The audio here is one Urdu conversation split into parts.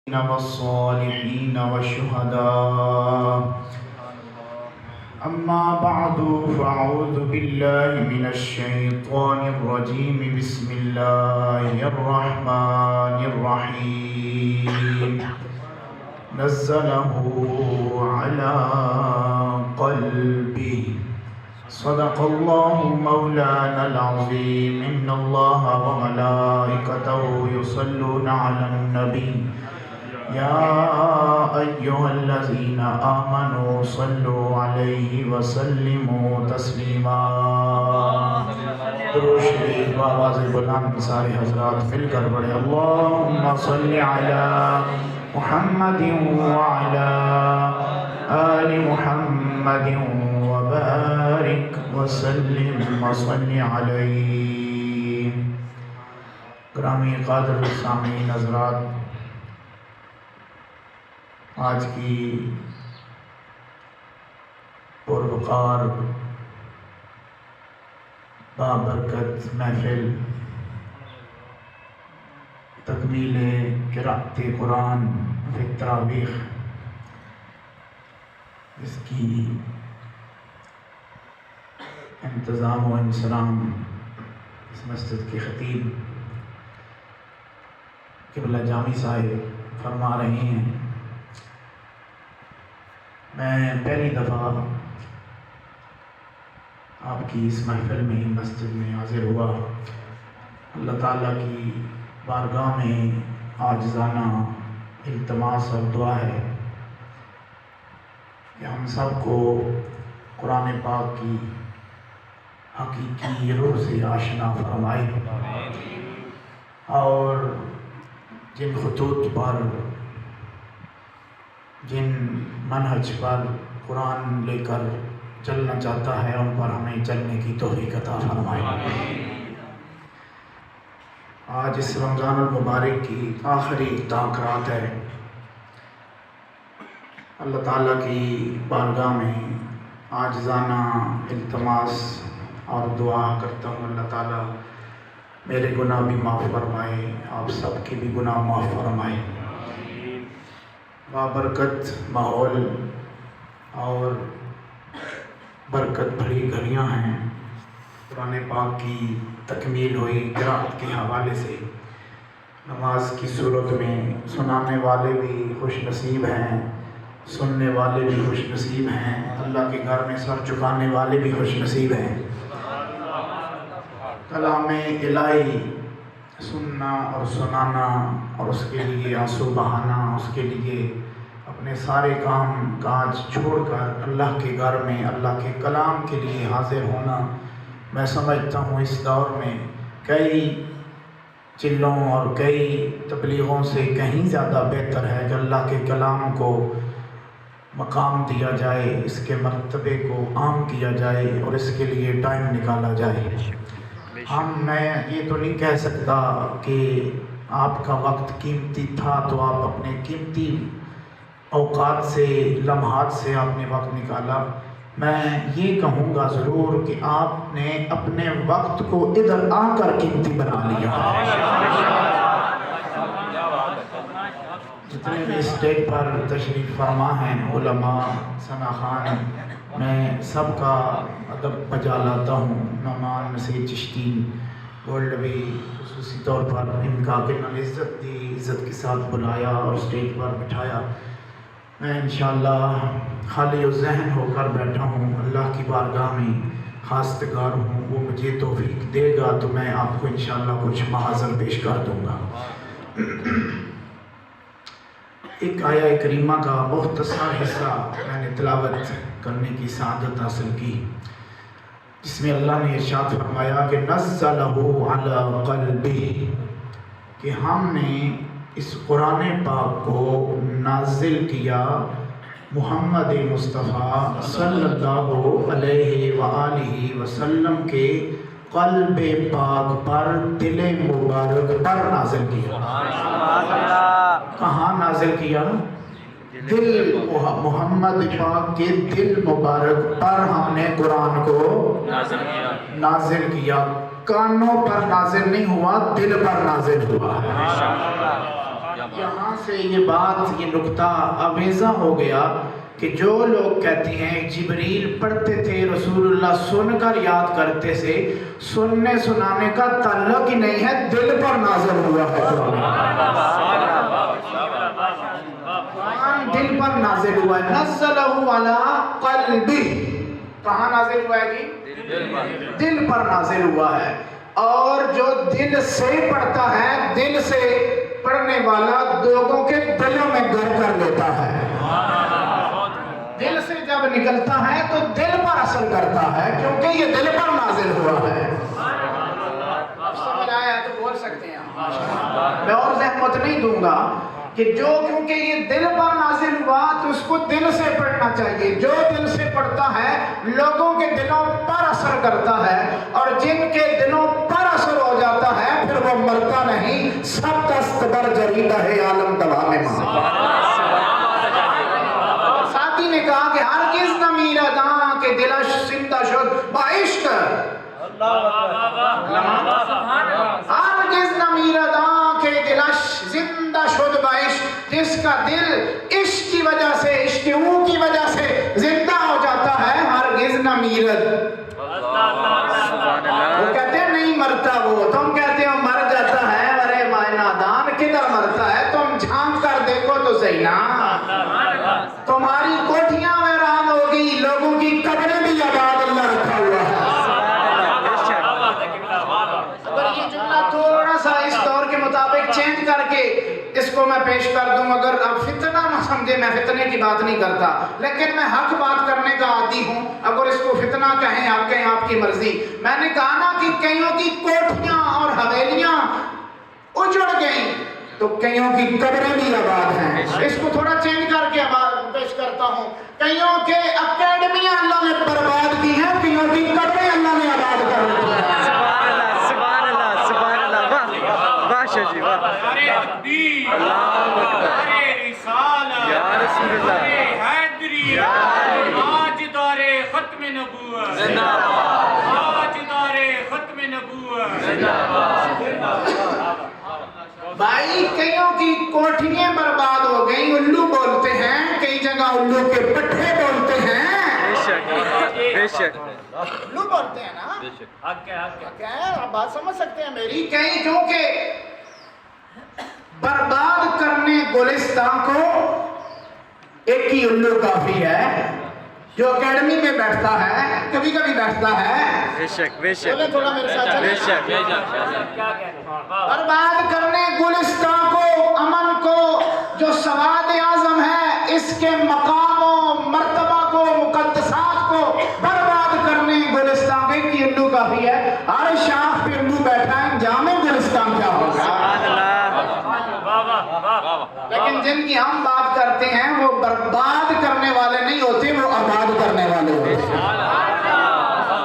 والصالحين والشهداء. أما بعد فأعوذ بالله من الشيطان الرجيم. بسم الله الرحمن الرحيم. نزله على قلبه. صدق الله مولانا العظيم. إن الله وملائكته يصلون على النبي يا أيها الذين آمنوا صلوا عليه وسلموا تسلیما. درود شریف بآواز بلند سارے حضرات مل کر پڑھیں. اللهم صل على محمد وعلى آل محمد وبارك وسلم وصل علیہ. گرامی قادر سامعین حضرات، آج کی پروقار بابرکت محفل تکمیل قرأت قرآن فی التراویح، اس کی انتظام و انصرام اس مسجد کے خطیب قبلہ جامی صاحب فرما رہے ہیں. میں پہلی دفعہ آپ کی اس محفل میں مسجد میں حاضر ہوا. اللہ تعالیٰ کی بارگاہ میں عاجزانہ التماس اور دعا ہے کہ ہم سب کو قرآن پاک کی حقیقی روح سے آشنا فرمائے اور جن خطوط پر، جن منہج پر قرآن لے کر چلنا چاہتا ہے ان پر ہمیں چلنے کی توفیق عطا فرمائے. آج اس رمضان المبارک کی آخری تاخرات ہے. اللہ تعالیٰ کی بارگاہ میں عاجزانہ التماس اور دعا کرتا ہوں اللہ تعالیٰ میرے گناہ بھی معاف فرمائے، آپ سب کے بھی گناہ معاف فرمائے. بابرکت ماحول اور برکت بھری گھڑیاں ہیں. قرآن پاک کی تکمیل ہوئی قرأت کے حوالے سے. نماز کی صورت میں سنانے والے بھی خوش نصیب ہیں، سننے والے بھی خوش نصیب ہیں، اللہ کے گھر میں سر جھکانے والے بھی خوش نصیب ہیں. کلام الہی سننا اور سنانا اور اس کے لیے آنسو بہانا، اس کے لیے اپنے سارے کام کاج چھوڑ کر اللہ کے گھر میں اللہ کے کلام کے لیے حاضر ہونا، میں سمجھتا ہوں اس دور میں کئی چلوں اور کئی تبلیغوں سے کہیں زیادہ بہتر ہے کہ اللہ کے کلام کو مقام دیا جائے، اس کے مرتبے کو عام کیا جائے اور اس کے لیے ٹائم نکالا جائے. میں یہ تو نہیں کہہ سکتا کہ آپ کا وقت قیمتی تھا تو آپ اپنے قیمتی اوقات سے، لمحات سے آپ نے وقت نکالا. میں یہ کہوں گا ضرور کہ آپ نے اپنے وقت کو ادھر آ کر قیمتی بنا لیا. جتنے بھی اسٹیج پر تشریف فرما ہیں علماء، ثنا خان، میں سب کا ادب بجا لاتا ہوں. نعمان نصیر چشتی گولڈوی خصوصی طور پر ان کا کنال عزت دی، عزت کے ساتھ بلایا اور اسٹیج پر بٹھایا. میں انشاءاللہ خالی ذہن ہو کر بیٹھا ہوں، اللہ کی بارگاہ میں خواستگار ہوں. وہ مجھے توفیق دے گا تو میں آپ کو انشاءاللہ کچھ محاذر پیش کر دوں گا. ایک آیہ کریمہ کا مختصر حصہ میں نے تلاوت کرنے کی سعادت حاصل کی، جس میں اللہ نے ارشاد فرمایا کہ نزلہ علی قلبہ، کہ ہم نے اس قرآن پاک کو نازل کیا محمد مصطفیٰ صلی اللہ علیہ وآلہ وسلم کے قلب پاک پر، دل مبارک پر نازل کیا. کہاں نازل کیا؟ دل محمد پاک کے دل مبارک پر ہم نے قرآن کو نازل کیا. کانوں پر نازل نہیں ہوا، دل پر نازل ہوا ہے. یہاں سے یہ بات، یہ نکتہ آویزہ ہو گیا کہ جو لوگ کہتے ہیں جبریل پڑھتے تھے رسول اللہ سن کر یاد کرتے سے، سننے سنانے کا تعلق ہی نہیں ہے، دل پر نازل ہوا ہے قرآن، دل پر نازل ہوا ہے، نزلہ علی قلبہ، کہاں نازل ہوا ہے جی؟ دل پر نازل ہوا ہے۔ اور جو دل سے پڑھتا ہے، دل سے پڑھنے والا لوگوں کے دلوں میں گھر کر لیتا ہے، دل سے جب نکلتا ہے تو دل پر اثر کرتا ہے، کیونکہ یہ دل پر نازل ہوا ہے۔ اب سمجھ آیا تو بول سکتے ہیں میں اور زحمت نہیں دوں گا کہ جو کیونکہ یہ دل پر نازل ہوا تو اس کو دل سے پڑھنا چاہیے، جو دل سے پڑھتا ہے لوگوں کے دلوں پر اثر کرتا ہے، اور جن کے دلوں پر اثر ہو جاتا ہے پھر وہ مرتا نہیں، سب دست بر جریدہ ہے عالم دوام ماں۔ ساتھی نے کہا کہ ہرگز نہ میرداں کے دلش زندہ شد بعشق، ہرگز نہ میرداں کے دلش زندہ شد بعشق، جس کا دل عشق کی وجہ سے، عشق او کی وجہ سے زندہ ہو جاتا ہے، ہرگز نہ میرد۔ وہ کہتے ہیں نہیں مرتا وہ، تم کہتے ہو مر جاتا ہے، ارے مائے نادان کدھر مرتا ہے، تم جھانک کر دیکھو تو صحیح نا، تمہاری کوٹھیاں ویران ہو گئی، لوگوں کی قبریں بھی آباد اللہ رکھا ہوا ہے۔ اگر یہ جملہ تھوڑا سا اس دور کے مطابق چینج کر کے اس کو میں پیش کر دوں، اگر آپ فتنہ نہ سمجھے، میں فتنے کی بات نہیں کرتا، لیکن میں حق بات کرنے کا عادی ہوں، اگر اس کو فتنہ کہیں آپ کہیں آپ کی مرضی۔ میں نے کہا نا کہ کئیوں کی کوٹھیاں اور حویلیاں اجڑ گئیں تو کئیوں کی قبریں بھی آباد ہیں، اس کو تھوڑا چینج کر کے پیش کرتا ہوں، کئیوں کے اکیڈمیاں اللہ نے برباد کی ہیں، کئیوں کی قبریں اللہ نے آباد کر دی ہیں۔ سبحان اللہ سبحان اللہ، واہ واہ شاہ جی واہ، نعرے تکبیر، اللہ اکبر، نعرے رسالت، یا رسول اللہ، نعرے حیدری، تاجدار ختم نبوت، تاجدار ختم نبوت۔ بھائی کئیوں کی کوٹھیاں برباد ہو گئیں، الو بولتے ہیں، کئی جگہ الو کے پٹھے بولتے ہیں، بے شک بے شک، الو بولتے ہیں نا، حق ہے حق ہے، آپ بات سمجھ سکتے ہیں میری، کہیں کیونکہ برباد کرنے گلستان کو ایک ہی الو کافی ہے، جو اکیڈمی میں بیٹھتا ہے، کبھی کبھی بیٹھتا ہے، بے شک بے شک، بولے تھوڑا میرے ساتھ بے چلیں، شک، برباد کرنے گلستان کو، امن کو، جو سواد اعظم ہے، اس کے مقام و مرتبہ کو، مقدسات کو برباد کرنے گلستان کے کی الو کافی ہے، ہر شاخ پہ الو بیٹھا ہے، جامع گلستان کیا ہوگا؟ لیکن جن کی ہم بات کرتے ہیں وہ برباد کرنے والے نہیں ہوتے، وہ آباد کرنے والے ہوتے ہیں۔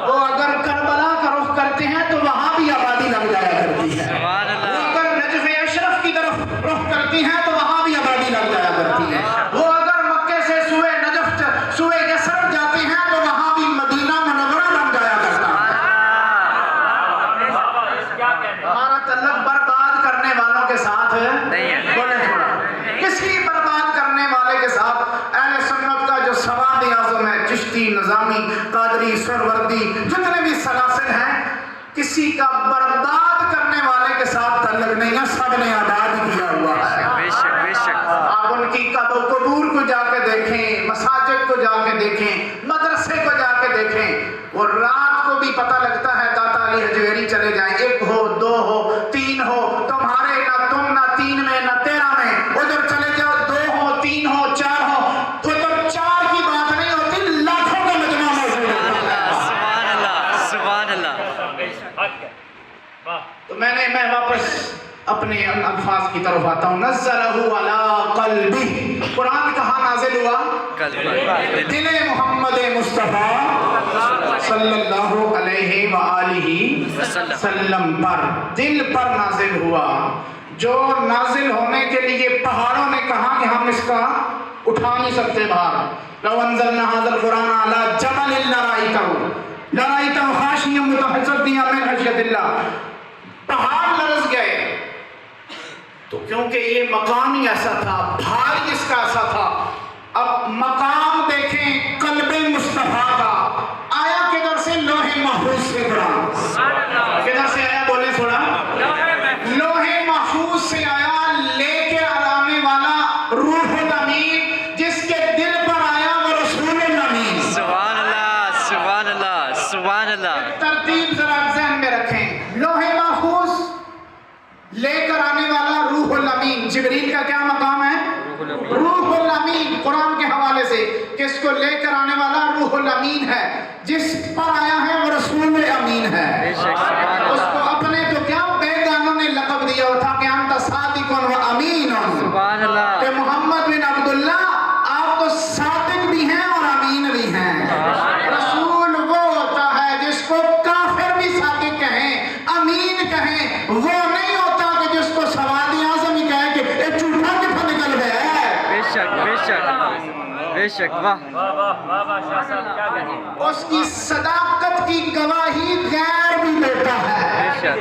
وہ اگر کربلا کا رخ کرتے ہیں تو وہاں بھی آبادی لگ جایا کرتی ہے، وہ اگر نجف اشرف کی طرف رخ کرتی ہیں تو وہاں بھی آبادی لگ جایا کرتی ہے، وہ اگر مکے سے سوئے نجف سوئے یسرف جاتے ہیں تو وہاں بھی مدینہ منورہ لگ جایا کرتا ہے۔ ہمارا تعلق برباد کرنے والوں کے ساتھ نہیں ہے، بولے تھوڑا، کس کی برباد کرنے والے کے ساتھ؟ اہل سنت کا جو سواد اعظم ہے، چشتی، نظامی، قادری، سہروردی، جتنے بھی سلاسل ہیں، کسی کا برباد کرنے والے کے ساتھ تعلق نہیں ہے، سب نے آباد کیا ہوا ہے۔ بے شک بے شک، آپ ان کی قبور کو جا کے دیکھیں، مساجد کو جا کے دیکھیں، مدرسے کو جا کے دیکھیں، وہ رات کو بھی پتہ لگتا ہے داتا علی حجویری چلے جائیں، ایک ہو، دو ہو، تین ہو، تمہارے نہ تم نہ تین میں نہ تیرہ میں، ادھر چلے جاؤ، دو ہو، تین ہو، چار ہو، تو ادھر چار کی بات نہیں ہوتی، لاکھوں کا مجمع موجود ہوتا ہے۔ سبحان اللہ سبحان اللہ، تو میں واپس اپنے الفاظ کی طرف آتا ہوں، نزلہ علی قلبی، قرآن کہاں نازل ہوا؟ قلب، دل محمد مصطفیٰ صلی اللہ علیہ وآلہ وسلم پر، دل پر نازل ہوا، جو نازل ہونے کے لیے پہاڑوں نے کہا کہ ہم اس کا اٹھا نہیں سکتے باہر، لو انزلنا ھذا القرآن علی جبل لرأیتہ خاشعا متصدعا من خشیۃ اللہ، پہاڑ لرز گئے، تو کیونکہ یہ مقام ہی ایسا تھا، بھائی اس کا ایسا تھا. اب مقام دیکھیں قلب مصطفیٰ کا آیا کدھر سے؟ لوح محفوظ سے. قرآن کدھر سے آیا؟ بولے تھوڑا. لوح محفوظ سے آیا، لے کے آنے والا روح الامین، جس کے دل پر آیا وہ رسول الامین. سبحان اللہ سبحان اللہ سبحان اللہ. ترتیب ذرا ذہن میں رکھیں. لوح محفوظ لے کر آنے والا روح الامین. جبریل کا کیا مقام ہے؟ روح الامین. قرآن کے حوالے سے کس کو لے کر آنے والا؟ روح الامین ہے. جس پر آیا ہے وہ رسول امین ہے. اس کو اپنے تو کیا بیگانوں نے لقب دیا تھا کہ انت صادق و امین. سبحان اللہ. کہ محمد بن عبداللہ آپ تو صادق بھی ہیں اور امین بھی ہیں. رسول وہ ہوتا ہے جس کو کافر بھی صادق کہیں، امین کہیں. وہ نہیں ہوتا کہ جس کو سواد اعظم ہی کہے کہ اے جھوٹا کتنا نکل گیا ہے. بے شک بے شک بے شک. واہ. اس کی صداقت کی گواہی غیر بھی دیتا ہے. بے شک.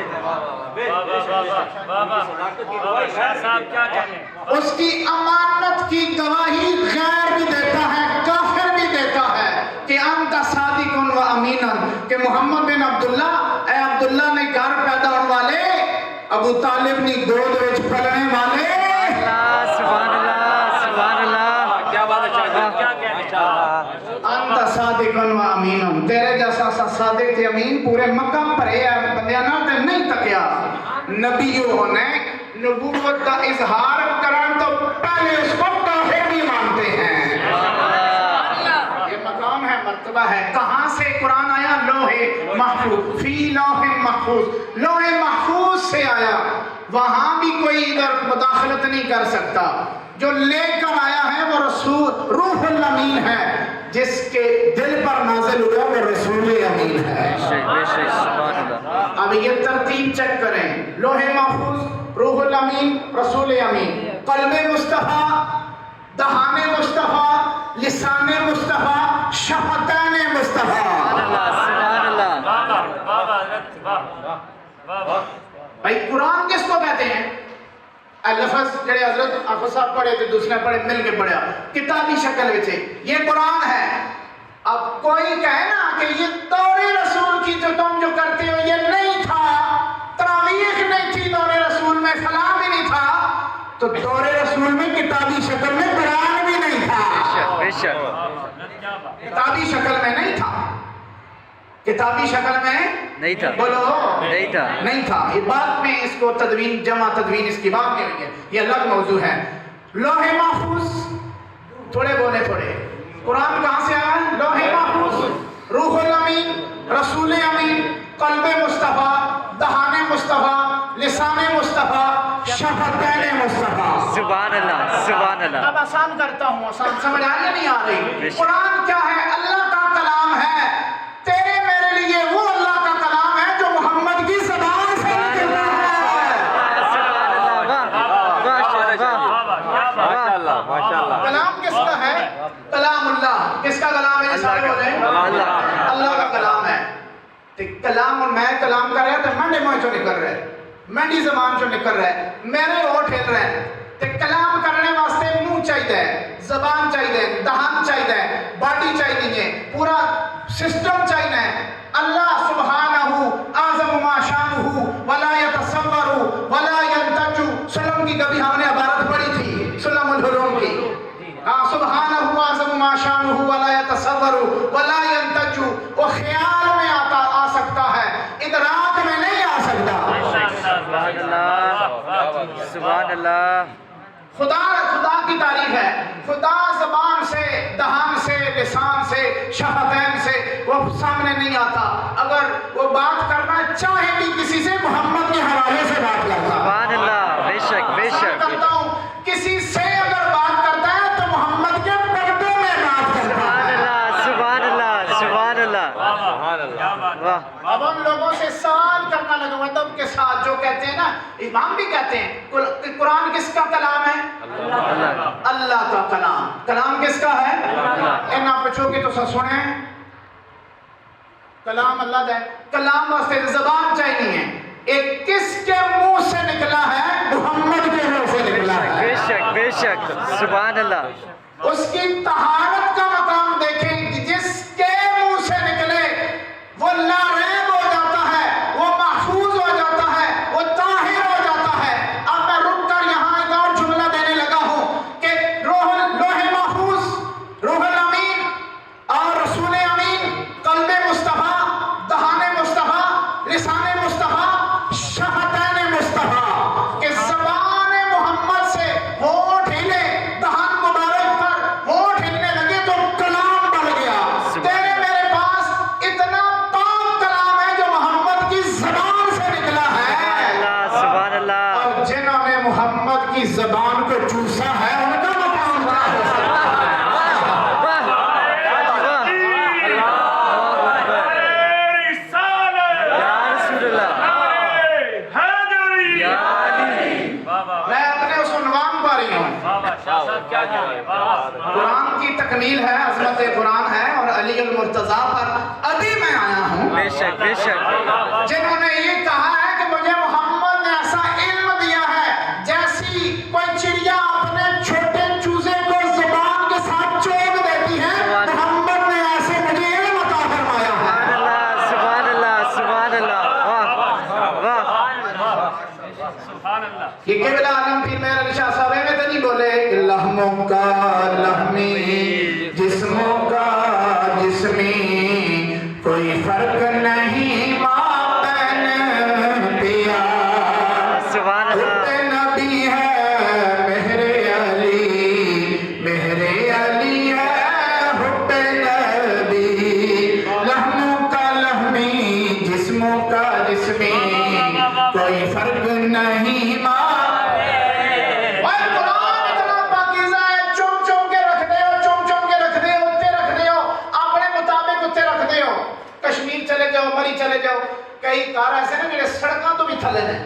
اس کی امانت کی گواہی غیر بھی دیتا ہے، کافر بھی دیتا ہے کہ انت صادق و امین. کہ محمد بن عبداللہ، اے عبداللہ نے گھر پیدا ہونے والے، ابو طالب نے گود وچ پلنے والے. سبحان اللہ سبحان اللہ. کیا بات ہے. انت صادق و امین. تیرے جیسا سا صادق تے امین پورے مکہ پڑے ہے بندیاں نال تے نہیں تکیا. نبی ہونے نبوت کا اظہار کرن تو پہلے اس کو کافر بھی مانتے ہیں. یہ مقام ہے، مرتبہ ہے. کہاں سے قرآن آیا؟ لوح محفوظ. فی لوح محفوظ. لوح محفوظ سے آیا. وہاں بھی کوئی ادھر مداخلت نہیں کر سکتا. جو لے کر آیا ہے وہ رسول روح الامین ہے. جس کے دل پر نازل ہوا وہ رسول امین ہے. بے شک. سبحان اللہ. اب یہ ترتیب چیک کریں. لوح محفوظ، روح الامین، رسول امین. قلب مصطفیٰ، دہان مصطفیٰ، لسان مصطفیٰ، شفتین مصطفیٰ. سبحان اللہ. بھائی قرآن کس کو کہتے ہیں؟ لفظ جڑے حضرت آفس صاحب پڑھے تھے، دوسرے پڑھے، مل کے پڑھا، کتابی شکل میں تھے. یہ قرآن ہے. اب کوئی کہے نا کہ یہ دور رسول کی جو تم جو کرتے ہو یہ نہیں تھا، تراویح نہیں تھی دور رسول میں، فلاں بھی نہیں تھا، تو دور رسول میں کتابی شکل میں قرآن بھی نہیں تھا. بے شک. کتابی شکل میں نہیں تھا. کتابی شکل میں نہیں تھا. بولو نہیں تھا. نہیں تھا. یہ بات میں اس کو تدوین، جمع تدوین اس کی بات نہیں ہوئی ہے، یہ الگ موضوع ہے. لوح محفوظ، تھوڑے بولے تھوڑے. قرآن کہاں سے آیا؟ لوح محفوظ، روح الامین، رسول امین، قلب مصطفیٰ، دہان مصطفیٰ، لسان مصطفیٰ، شفتین مصطفیٰ. سبحان اللہ سبحان اللہ. اب آسان کرتا ہوں، آسان سمجھ آ رہی نہیں آ رہی؟ قرآن کیا ہے؟ اللہ کا کلام ہے. تیرے میرے لیے وہ اللہ کا کلام ہے جو محمد کی زبان سے نکلتا ہے. کلام کس کا ہے؟ کلام اللہ. کس کا کلام ہے؟ اللہ کا کلام ہے. کلام اور میں کلام کر رہا ہے تو منڈے موہ چو نکل رہا ہے، منڈی زبان چو نکل رہا ہے، میرے ہوٹ ہل رہا ہے. کلام کرنے واسطے منہ چاہیے، زبان چاہیے، دہان چاہیے، باڈی چاہیے، پورا سسٹم چاہیے. اللہ سبحانہ اعظم ما شانہ ولا یتصور ولا ینتج. سلم کی کبھی ہم نے عبارت پڑھی تھی، سلم العلوم کی. سبحانہ اعظم ما شانہ ولا یتصور ولا ینتج. وہ خیال میں آ سکتا ہے، ادراک میں نہیں آ سکتا. سبحان اللہ سبحان اللہ. خدا کی تعریف ہے. خدا زبان سے، دہان سے، لسان سے، شفتین سے وہ سامنے نہیں آتا. اگر وہ بات کرنا چاہے بھی کسی سے، محمد کے حوالے سے بات کرتا. سبحان اللہ. بے شک بے شک. کرتا ہوں کسی سے اگر بات کرتا ہے تو محمد کے پردے میں بات کرتا ہے. سبحان اللہ سبحان اللہ. واہ. اب ہم لوگوں سے سوال کرنا لگا ہوا ادب کے ساتھ، جو کہتے ہیں نا، امام بھی کہتے ہیں قرآن کس کا کلام ہے؟ اللہ کا کلام. کلام کس کا ہے؟ نہ پوچھو گے تو سنیں. کلام اللہ کا ہے. کلام واسطے زبان چاہیے ہے. ایک کس کے منہ سے نکلا ہے؟ محمد کے منہ سے نکلا ہے. بے شک بے شک سبحان اللہ. اس کی طہارت کا مقام دیکھیں کہ جس کے منہ سے نکلے وہ لاریب ہو جاتا ہے, وہ محفوظ ہو جاتا ہے, وہ طاہر ہو جاتا ہے. اب میں رک کر یہاں ایک اور جملہ دینے لگا ہوں کہ لوح محفوظ, روح الامین اور رسول امین, قلب مصطفیٰ, دہان مصطفیٰ, لسان مصطفیٰ, شفتین مصطفیٰ کہ زبان محمد سے ہونٹ ہلے, دہان مبارک پر ہونٹ ہلنے لگے تو کلام بڑھ گیا. تیرے میرے پاس اتنا پاک کلام ہے جو محمد کی زبان سے نکلا ہے. سبحان اللہ. اور جنہوں نے محمد کی زبان کو چوسا ہے ان کا مقام کیا ہو سکتا ہے؟ واہ واہ یا رسول اللہ یا علی. میں اپنے اس عنوان پر ہی ہوں. قرآن کی تکمیل ہے, عظمت قرآن ہے, اور علی المرتضیٰ پر ابھی میں آیا ہوں. بے شک بے شک جنہوں نے یہ کہا ہے کہ مجھے محمد نے ایسا علم دیا ہے جیسی کوئی چڑیا اپنے چھوٹے چوزے کو زبان کے ساتھ چونک دیتی ہے, محمد نے ایسے مجھے علم عطا فرمایا ہے. سبحان اللہ سبحان اللہ. واہ واہ یہ قبلہ عالم پیر مہر علی شاہ صاحب میں تو نہیں بولے کہ لحموں کا لحمی, جسموں کا جسمی, کوئی فرق نہیں ماں بہن پیا. سبحان اللہ. حب نبی ہے مہر علی, مہر علی ہے حب نبی. لحموں کا لحمی, جسموں کا جسمی, کوئی فرق نہیں ماں. اور قرآن اتنا پاکیزہ ہے, چم چم کے رکھ دے ہو, چم چم کے رکھ دے ہو, اتے رکھ دے ہو, اپنے مطابق اتے رکھ دے ہو. کشمیر چلے جاؤ, مری چلے جاؤ, کئی کار ایسے نا میرے سڑکاں تو بھی تھلے ہیں,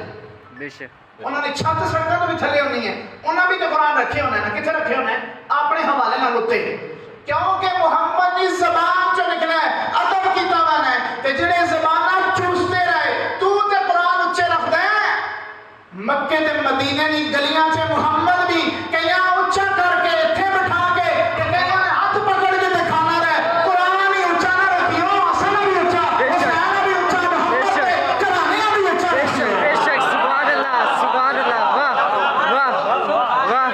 بے شک انہوں نے چھت سڑکاں تو بھی تھلے ہونی ہیں, انہوں بھی تو قرآن رکھے ہونے ہیں نا. کتنے رکھے ہونے ہیں؟ اپنے حوالے نہ لتے, کیونکہ محمد کی زبان جو نکلا ہے ادب کی تاوان ہے تے جڑے زبانہ چوستے رہے تو تے قرآن اچھے رکھ دے. مکے تے مدینے دی گلیاں سے محمد بھی کیا اچھا کر کے اتھے بٹھا کے کہ کیا نے ہاتھ پکڑ کے دکھانا رہے. قرآن ہی اچھا نہ رکھیو, حسن بھی اچھا, حسین بھی اچھا, محمد کے کرانے بھی اچھا رکھیو. بے شک سبحان اللہ سبحان اللہ. واہ واہ واہ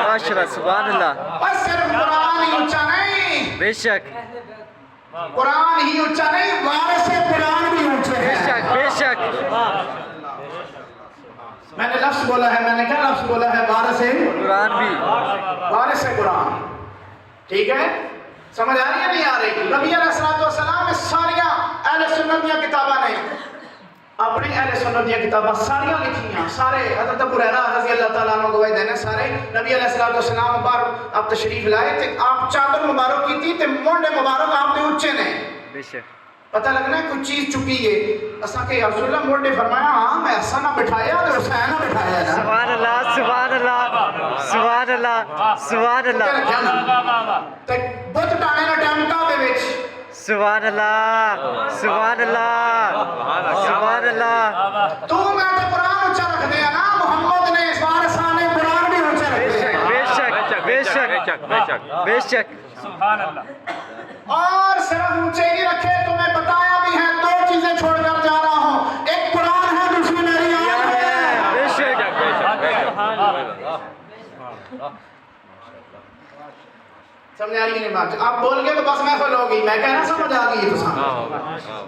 ماشاء اللہ سبحان اللہ. بس صرف قرآن ہی اچھا نہیں, بے شک قرآن ہی اچھا نہیں, وارث قرآن بھی اونچے بے ہیں. شک بے شک. میں نے لفظ بولا ہے, میں نے کیا لفظ بولا ہے؟ وارث قرآن بھی. وارث قرآن. ٹھیک ہے, سمجھ آ رہی ہے نہیں آ رہی؟ نبی علیہ السلام میں ساریاں اہل سنت دیا کتاباں نے, اپنی اہل سنت دیا کتاباں ساریاں لکھیاں. سارے حضرت ابو ہریرہ رضی اللہ تعالیٰ عنہ گواہی دینے, سارے نبی علیہ السلام پر آپ تشریف لائے تے آپ چادر مبارک کی تھی تے مونڈے مبارک آپ نے اچھے نے. بے شک پتہ لگنا ہے کچھ چیز چکی ہے. اساں کہ یا رسول اللہ مونڈے فرمایا ہاں میں ایسا نہ بٹھایا تے حسین نہ بٹھایا نا. سبحان اللہ سبحان اللہ سبحان اللہ سبحان اللہ. تے بت ٹانے دا ٹائم کعبے وچ سبحان اللہ سبحان اللہ سبحان اللہ. تو میں تے قرآن اچھا رکھ دیا نا, محمد نے اس وارثاں نے قرآن بھی اچھا رکھ دیا. بے شک بے شک بے شک. سبحان اللہ. اور صرف اونچے ہی رکھے, تمہیں بتایا بھی ہے, دو چیزیں چھوڑ کر جا رہا ہوں, ایک قرآن ہے, دوسری میری آیت ہے. بے شک سمجھ آ رہی ہے نہیں بات؟ آپ بول گئے تو بس محفل ہوگی, میں کہنا سمجھ آ گئی تو سامنے.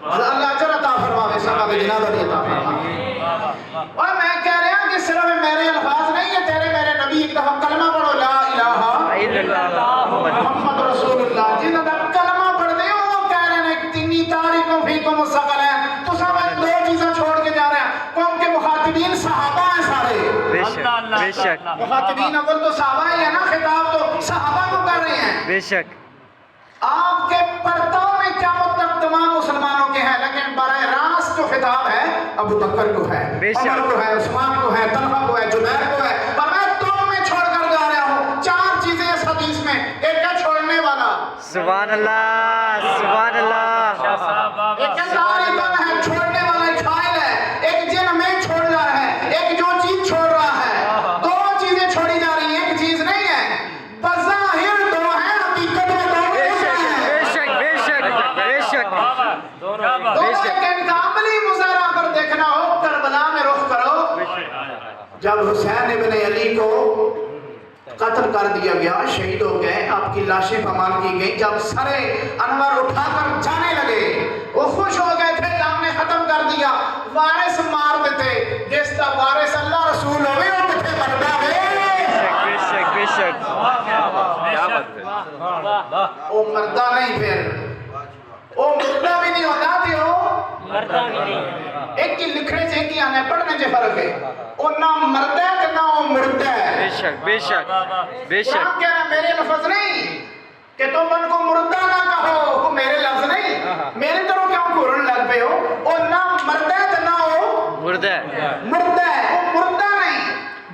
اللہ اجر عطا فرماوے, سب کے جناب علی عطا فرماوے. اور میں کہہ رہا ہوں کہ صرف میرے الفاظ نہیں ہے, تیرے میرے نبی ایک دفعہ کلمہ پڑھو, لا الہ الا اللہ محمد رسول اللہ. جنہوں نے کلمہ پڑھ دے وہ کہہ رہے ہیں تینی تاریخوں فیکم الثقل ہے. تو سب دو چیزیں چھوڑ کے جا رہے ہیں. قوم کے مخاطبین صحابہ ہیں سارے. بے شک بے شک مخاطبین اول تو صحابہ ہی ہے نا, خطاب تو صحابہ کو کر رہے ہیں. بے شک. آپ کے پرتاؤ میں قیامت تک تمام مسلمانوں کے ہیں, لیکن براہ راست جو خطاب ہے ابو بکر کو ہے, عمر کو ہے, عثمان کو ہے, طلحہ کو ہے, زبیر کو ہے. اور میں تم میں چھوڑ کر جا رہا ہوں. چار چیزیں اس حدیث میں, ایک ہے چھوڑنے والا, سبحان اللہ سبحان اللہ. ایک ہے چھوڑنے والا, ایک فائل ہے, ایک جن میں چھوڑ رہا ہے, ایک جو چیز جب حسین ابن علی کو قتل کر دیا گیا، شہید ہو گئے، آپ کی لاشیں پامال کی گئی، جب سر انور اٹھا کر جانے لگے وہ خوش ہو گئے تھے، ہم نے ختم کر دیا، وارث مار دیتے، جس کا وارث اللہ رسول ہوئے وہ کتنے مردہ ہوئے، بے شک بے شک وہ مردہ نہیں، پھر وہ مردہ بھی نہیں ہوتا تھے، وہ مردہ بھی نہیں، ایک کی لکھنے سے ایک کی آنے پڑھنے سے فرق ہے، وہ نہ مردہ ہے نہ وہ مردہ ہے۔ بے شک بے شک بے شک قرآن کہہ رہا ہے میرے لفظ نہیں کہ تم ان کو مردہ نہ کہو، وہ میرے لفظ نہیں، میرے طرح کیوں گھورن لگ پہ ہو، وہ نہ مردہ ہے نہ وہ مردہ ہے، مردہ ہے، وہ مردہ نہیں،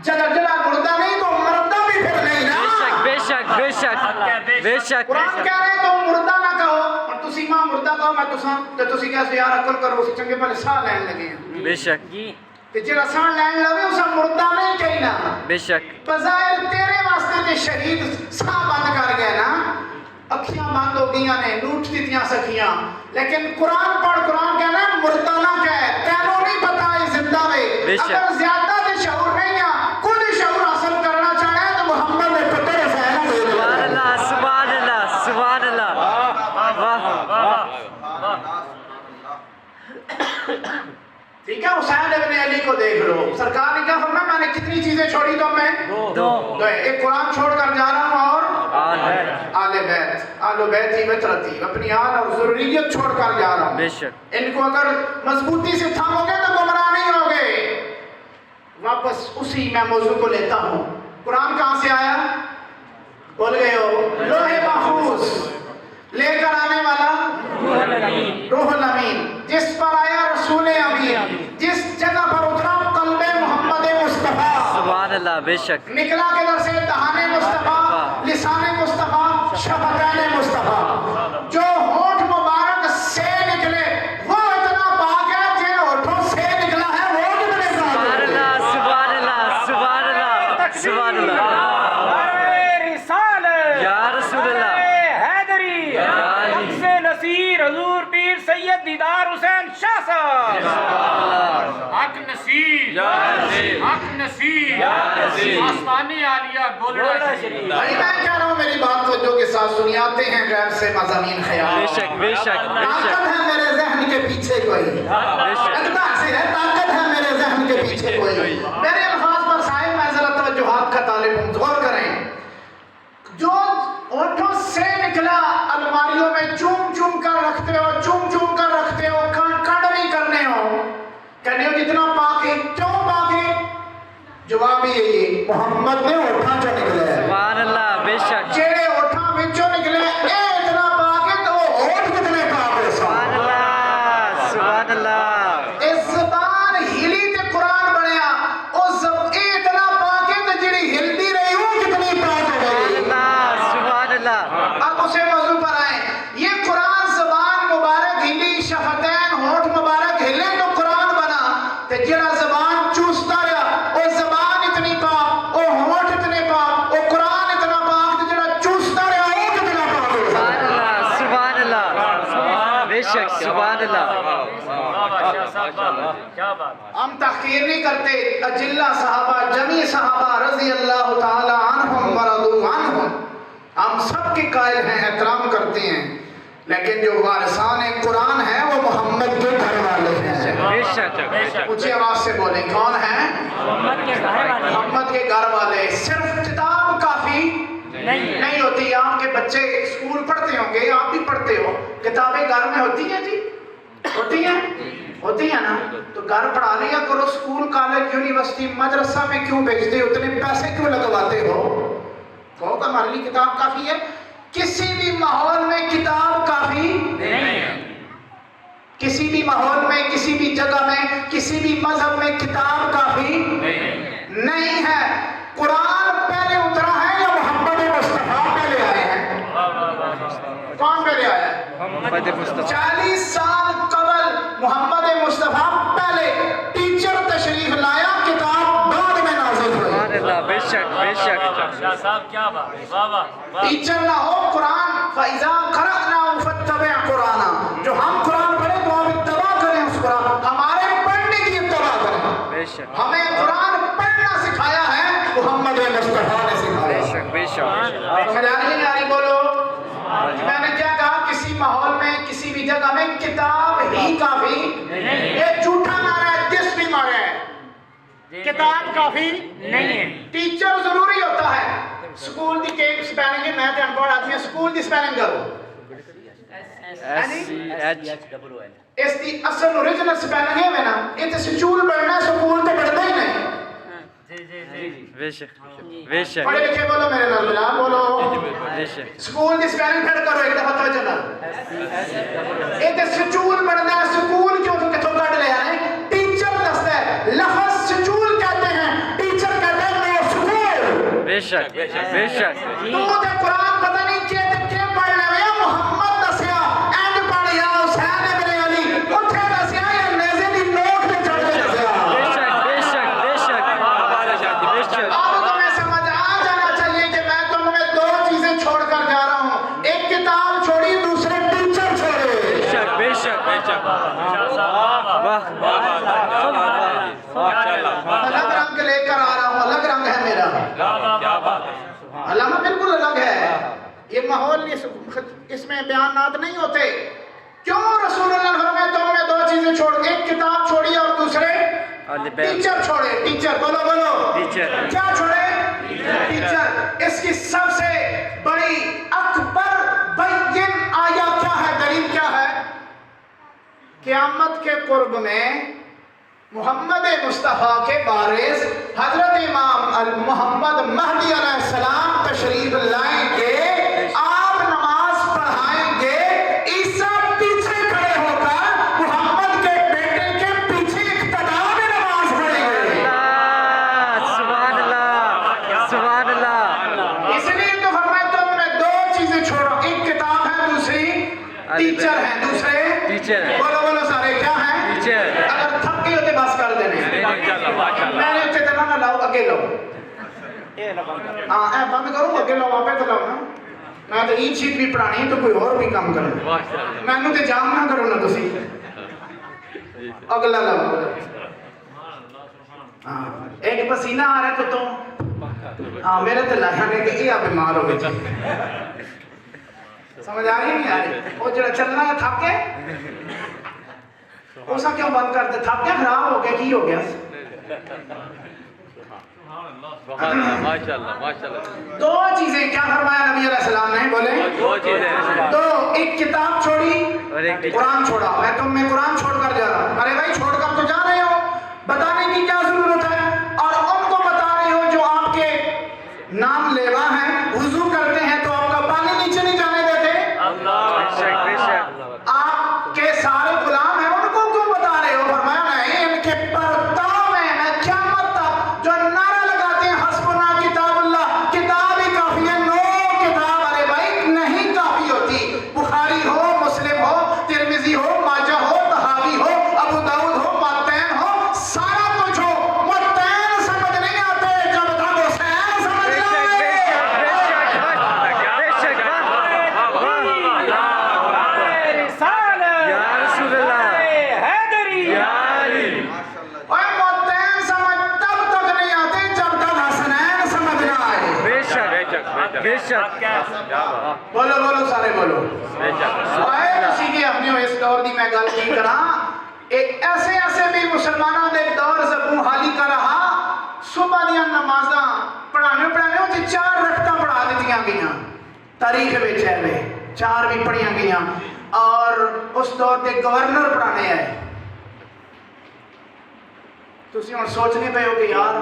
جلا جلا مردہ نہیں تو مردہ بھی پھر نہیں نا۔ بے شک بے شک بے شک قرآن کہہ رہے تم مردہ نہ کہو اور تسی ماں مردہ کہو، میں تسی کیسے یار عقل کرو، اسی چنگے پہلے ساہ لین لگے ہیں، بے شک کہ جڑا ساہ لین لگے اسا مردہ نہیں کہنا، بے شک بظاہر تیرے واسطے تے شہید ساہ بند کر گئے نا، اکھیاں بند ہو گئیاں نے، لوٹ دیتیاں سکھیاں، لیکن قرآن پڑھ، قرآن کہنا ہے مردہ نہ کہے، تینوں نہیں پتا ہے زندہ میں، اگر زیادہ دے شعور نہیں ہے، کچھ شعور حاصل کرنا چاہے تو محمد نے پتر فیلہ دے دے۔ سبحان اللہ سبحان اللہ سبحان اللہ، واہ ٹھیک ہے، حسین ابن علی کو دیکھ لو، سرکار نے کہا فرمایا میں نے کتنی چیزیں چھوڑی تو میں دو، ایک قرآن چھوڑ کر جا رہا ہوں اور آل بیت ہی بترتی، اپنی آل اور ضروریت چھوڑ کر جا رہا ہوں، بے شک ان کو اگر مضبوطی سے تھامو گے تو گمراہ نہیں ہوگے۔ واپس اسی میں موضوع کو لیتا ہوں، قرآن کہاں سے آیا؟ بول گئے ہو، لوح محفوظ لے کر آنے والا روح الامین، جس پر آیا رسول امین، جس جگہ پر اترا قلب محمد مصطفیٰ، سبحان اللہ بے شک نکلا کدھر سے؟ دہان مصطفیٰ، لسان مصطفیٰ، شفتین مصطفیٰ، جو ہونٹ مبارک سے نکلے وہ اتنا پاک ہے، جن ہونٹوں سے نکلا ہے وہ کتنے سبحان پاک ہے۔ اللہ سبحان اللہ سبحان اللہ سبحان اللہ، یا رسول اللہ، حیدری حق سے نصیر حضور پیر سید دیدار حسین شاہ صاحب، حق نصیر حق نصیر آستانی عالیہ گولڑا شریف۔ بھائی میں کہہ رہا ہوں میری بات توجہ کے ساتھ سنی، آتے ہیں غیر سے مضامین خیال، بے شک بے شک بے طاقت شک ہے میرے ذہن کے پیچھے کوئی، بے شک اقدار سے ہے، طاقت ہے میرے ذہن کے پیچھے کوئی، میرے الفاظ پر صاحب میں ذرا توجہات کا طالب ہوں، غور کریں، جو ہونٹوں سے نکلا الماریوں میں چوم چوم کر رکھتے ہو، چوم چوم کر رکھتے ہو، کنڈ نہیں کرنے ہو، کہنے ہو جتنا پاک ہے، کیوں پاک ہے؟ جواب یہی، محمد نے ہونٹاں چو نکلے ہیں، سبحان اللہ بے شک جیڑے ہونٹاں وچوں نکلے اے اتنا پاک ہے تو وہ ہونٹ کتنے پاک ہے؟ سبحان اللہ سبحان اللہ، اس زبان ہلی تے قرآن بنیا، اس اے اتنا پاک ہے تو جڑی ہلدی رہی ہوں کتنی پاک ہو گئی۔ سبحان اللہ، اب اسے موضوع پر آئیں، یہ قرآن زبان مبارک ہلی، شفتین ہونٹ مبارک ہلے تو قرآن بنا، تے جڑا زبان چوستا رہا وہ زبان اتنی پاک، وہ ہونٹ اتنے پاک، وہ قرآن اتنا پاک، تے جڑا چوستا رہا وہ کتنا پاک ہو گیا۔ سبحان اللہ بے شک سبحان اللہ، ہم تحقیر نہیں کرتے، اجلہ صحابہ، جمی صحابہ رضی اللہ تعالی عنہم ورضوا عنہم، ہم سب کے قائل ہیں، احترام کرتے ہیں، لیکن جو وارثان قرآن ہیں وہ محمد کے گھر والے ہیں۔ بے شک اونچی آواز سے بولیں، کون ہیں؟ محمد کے گھر والے۔ صرف کتاب کافی نہیں ہوتی، آپ کے بچے اسکول پڑھتے ہوں گے، آپ بھی پڑھتے ہو، کتابیں گھر میں ہوتی ہیں جی، ہوتی ہیں نا، تو گھر پڑھا لیا کرو، اسکول کالج یونیورسٹی مدرسہ میں کیوں بھیجتے ہو، اتنے پیسے کیوں لگواتے ہو؟ کہو کہ ہمارے لیے کتاب کافی ہے؟ کسی بھی ماحول میں کتاب کافی نہیں ہے، کسی بھی ماحول میں، کسی بھی جگہ میں، کسی بھی مذہب میں کتاب کافی نہیں ہے۔ قرآن پہلے اترا ہے یا محمد مصطفیٰ پہلے آئے ہیں؟ کون پہلے آیا ہے؟ محمد مصطفیٰ۔ 40 سال قبل محمد مصطفیٰ پہلے، ٹیچر تشریف لایا، کتاب بعد میں نازل ہوئی۔ سبحان اللہ بے شک بے شک، شاہ صاحب کیا بات، واہ واہ، ٹیچر نہ ہو قرآن، فَإِذَا قَرَأْنَاهُ فَاتَّبِعْ قُرْآنَ، جو ہم قرآن پڑھیں تو ہم اتباع کریں اس قرآن، ہمارے پڑھنے کی اتباع کریں، بے شک ہمیں قرآن پڑھنا محمد مصطفیٰ نے سکھایا. بے شک سمجھ آ رہی بولو. میں نے کیا کہا, کسی ماحول میں کسی بھی جگہ میں کتاب ہی کافی, یہ جھوٹا نعرہ ہے, دس بھی مارا ہے, کتاب کافی نہیں ہے. ٹیچر ضروری ہوتا ہے. سکول دی کے سپیلنگ, میں تے انپڑھ آدمی, سکول دی سپیلنگ کرو. اس دی اصل اوریجنل سپیلنگ ہے میں نا, یہ تے سچول پڑھنا, سکول تے پڑھنا ہی نہیں. بے شک بے شک پڑھے لکھے بولو میرے نال بلا بولو. بے شک سکول دی سپیلنگ پھر کرو ایک دفعہ توجہ نال. یہ تے سچول پڑھنا ہے, سکول کیوں کتوں کڈ لیا ہے, ٹیچر دستا ہے. لفظ سچول کہتے ہیں, ٹیچر کہتے ہیں نو سکول. بے شک بے شک تو تے قرآن پتہ نہیں کہ پڑھ لے, محمد دسیا اینڈ پڑھ یا حسین ابن علی اٹھے دسیا یا نیزے دی نوک تے چڑھ کے دسیا. بے شک بے شک بے شک. اب تمہیں سمجھ آ جانا چاہیے کہ میں تم میں دو چیزیں چھوڑ کر جا رہا ہوں, ایک کتاب چھوڑی, دوسرے ٹیچر چھوڑے. بے شک بے شک بے شک. واہ الگ رنگ لے کر آ رہا ہوں, الگ رنگ ہے میرا. علامہ بالکل الگ ہے. یہ ماحول اس میں بیانات نہیں ہوتے. کیوں رسول اللہ فرمائے تم میں دو چیزیں چھوڑ, ایک کتاب چھوڑی اور دوسرے ٹیچر چھوڑے. ٹیچر بولو بولو, ٹیچر کیا چھوڑے؟ ٹیچر. اس کی سب سے بڑی اکبر بین آیا کیا ہے, دلیل کیا ہے؟ قیامت کے قرب میں محمد مصطفیٰ کے وارث حضرت امام محمد مہدی علیہ السلام تشریف لائیں گے, آپ نماز پڑھائیں گے, عیسیٰ پیچھے کھڑے ہو کر محمد کے بیٹے کے پیچھے اقتدا میں نماز پڑھیں گے. سبحان اللہ سبحان اللہ. اس لیے تو فرمایا تم میں دو چیزیں چھوڑو, ایک کتاب ہے, دوسری ٹیچر ہے. دوسرے ٹیچر بولو بولو سارے کیا ہیں؟ ٹیچر. اگر تھک گئے ہوتے بس کر دینے, میں نے اتنے دنوں نہ لاؤ, اگے لاؤ. ہاں اے بند کروں, اگے لاؤ, آپ تو لاؤ نا. میں تو عید شیت بھی پڑھانی تو کوئی اور بھی کام کرنا, میں نے تو جام نہ کروں نا تسی. اگلا لاؤ. ہاں ایک پسینہ آ رہا ہے تو ہاں میرے تو لایا نے کہ یہ بیمار ہو گئے. سمجھ آ رہی نہیں آ رہی؟ وہ جڑا چلنا ہے تھک کے اسا کیوں بند کرتے, تھک کے خراب ہو گیا, کی ہو گیا؟ دو چیزیں کیا فرمایا نبی علیہ السلام نے, بولے دو, ایک کتاب چھوڑی, قرآن چھوڑا. میں تم میں قرآن چھوڑ کر جا رہا ہوں. ارے بھائی چھوڑ کر تو جا رہے ہو, بتانے کی کیا ضرورت ہے؟ اور ان کو بتا رہے ہو جو آپ کے نام لیوا ہیں, وضو کرتے ہیں تو آپ کا پانی نیچے نہیں جانے دیتے. آپ کے سارے غلام ہیں, ان کو کیوں بتا رہے ہو؟ فرمایا نہیں, ان کے پرتاؤ میں قیامت تک جو نعرہ لگاتے ہیں حسبنا کتاب اللہ, کتاب ہی کافی ہے, نو کتاب. ارے بھائی نہیں کافی ہوتی. بخاری ہو, مسلم ہو, ترمذی ہو, ماجہ ہو, طحاوی ہو, ابو داؤد ہو, متین ہو, سارا کچھ ہو, متین سمجھ نہیں آتے جب تک حسین سمجھ نہیں آتے. بولو بولو سارے بولو. اسی کی اپنی اس دور دی میں گل کی کرا, ایسے ایسے بھی مسلمانوں دے دور زبوں حالی کر رہا. صبح دیا نمازاں پڑھانے وہ 4 رکعتاں پڑھا دیتیاں گئیاں. تاریخ وچ ہے 4 بھی پڑھیاں گئیاں. اور اس دور دے گورنر پڑھانے آئے. تسی ہن سوچنے پے ہو کہ یار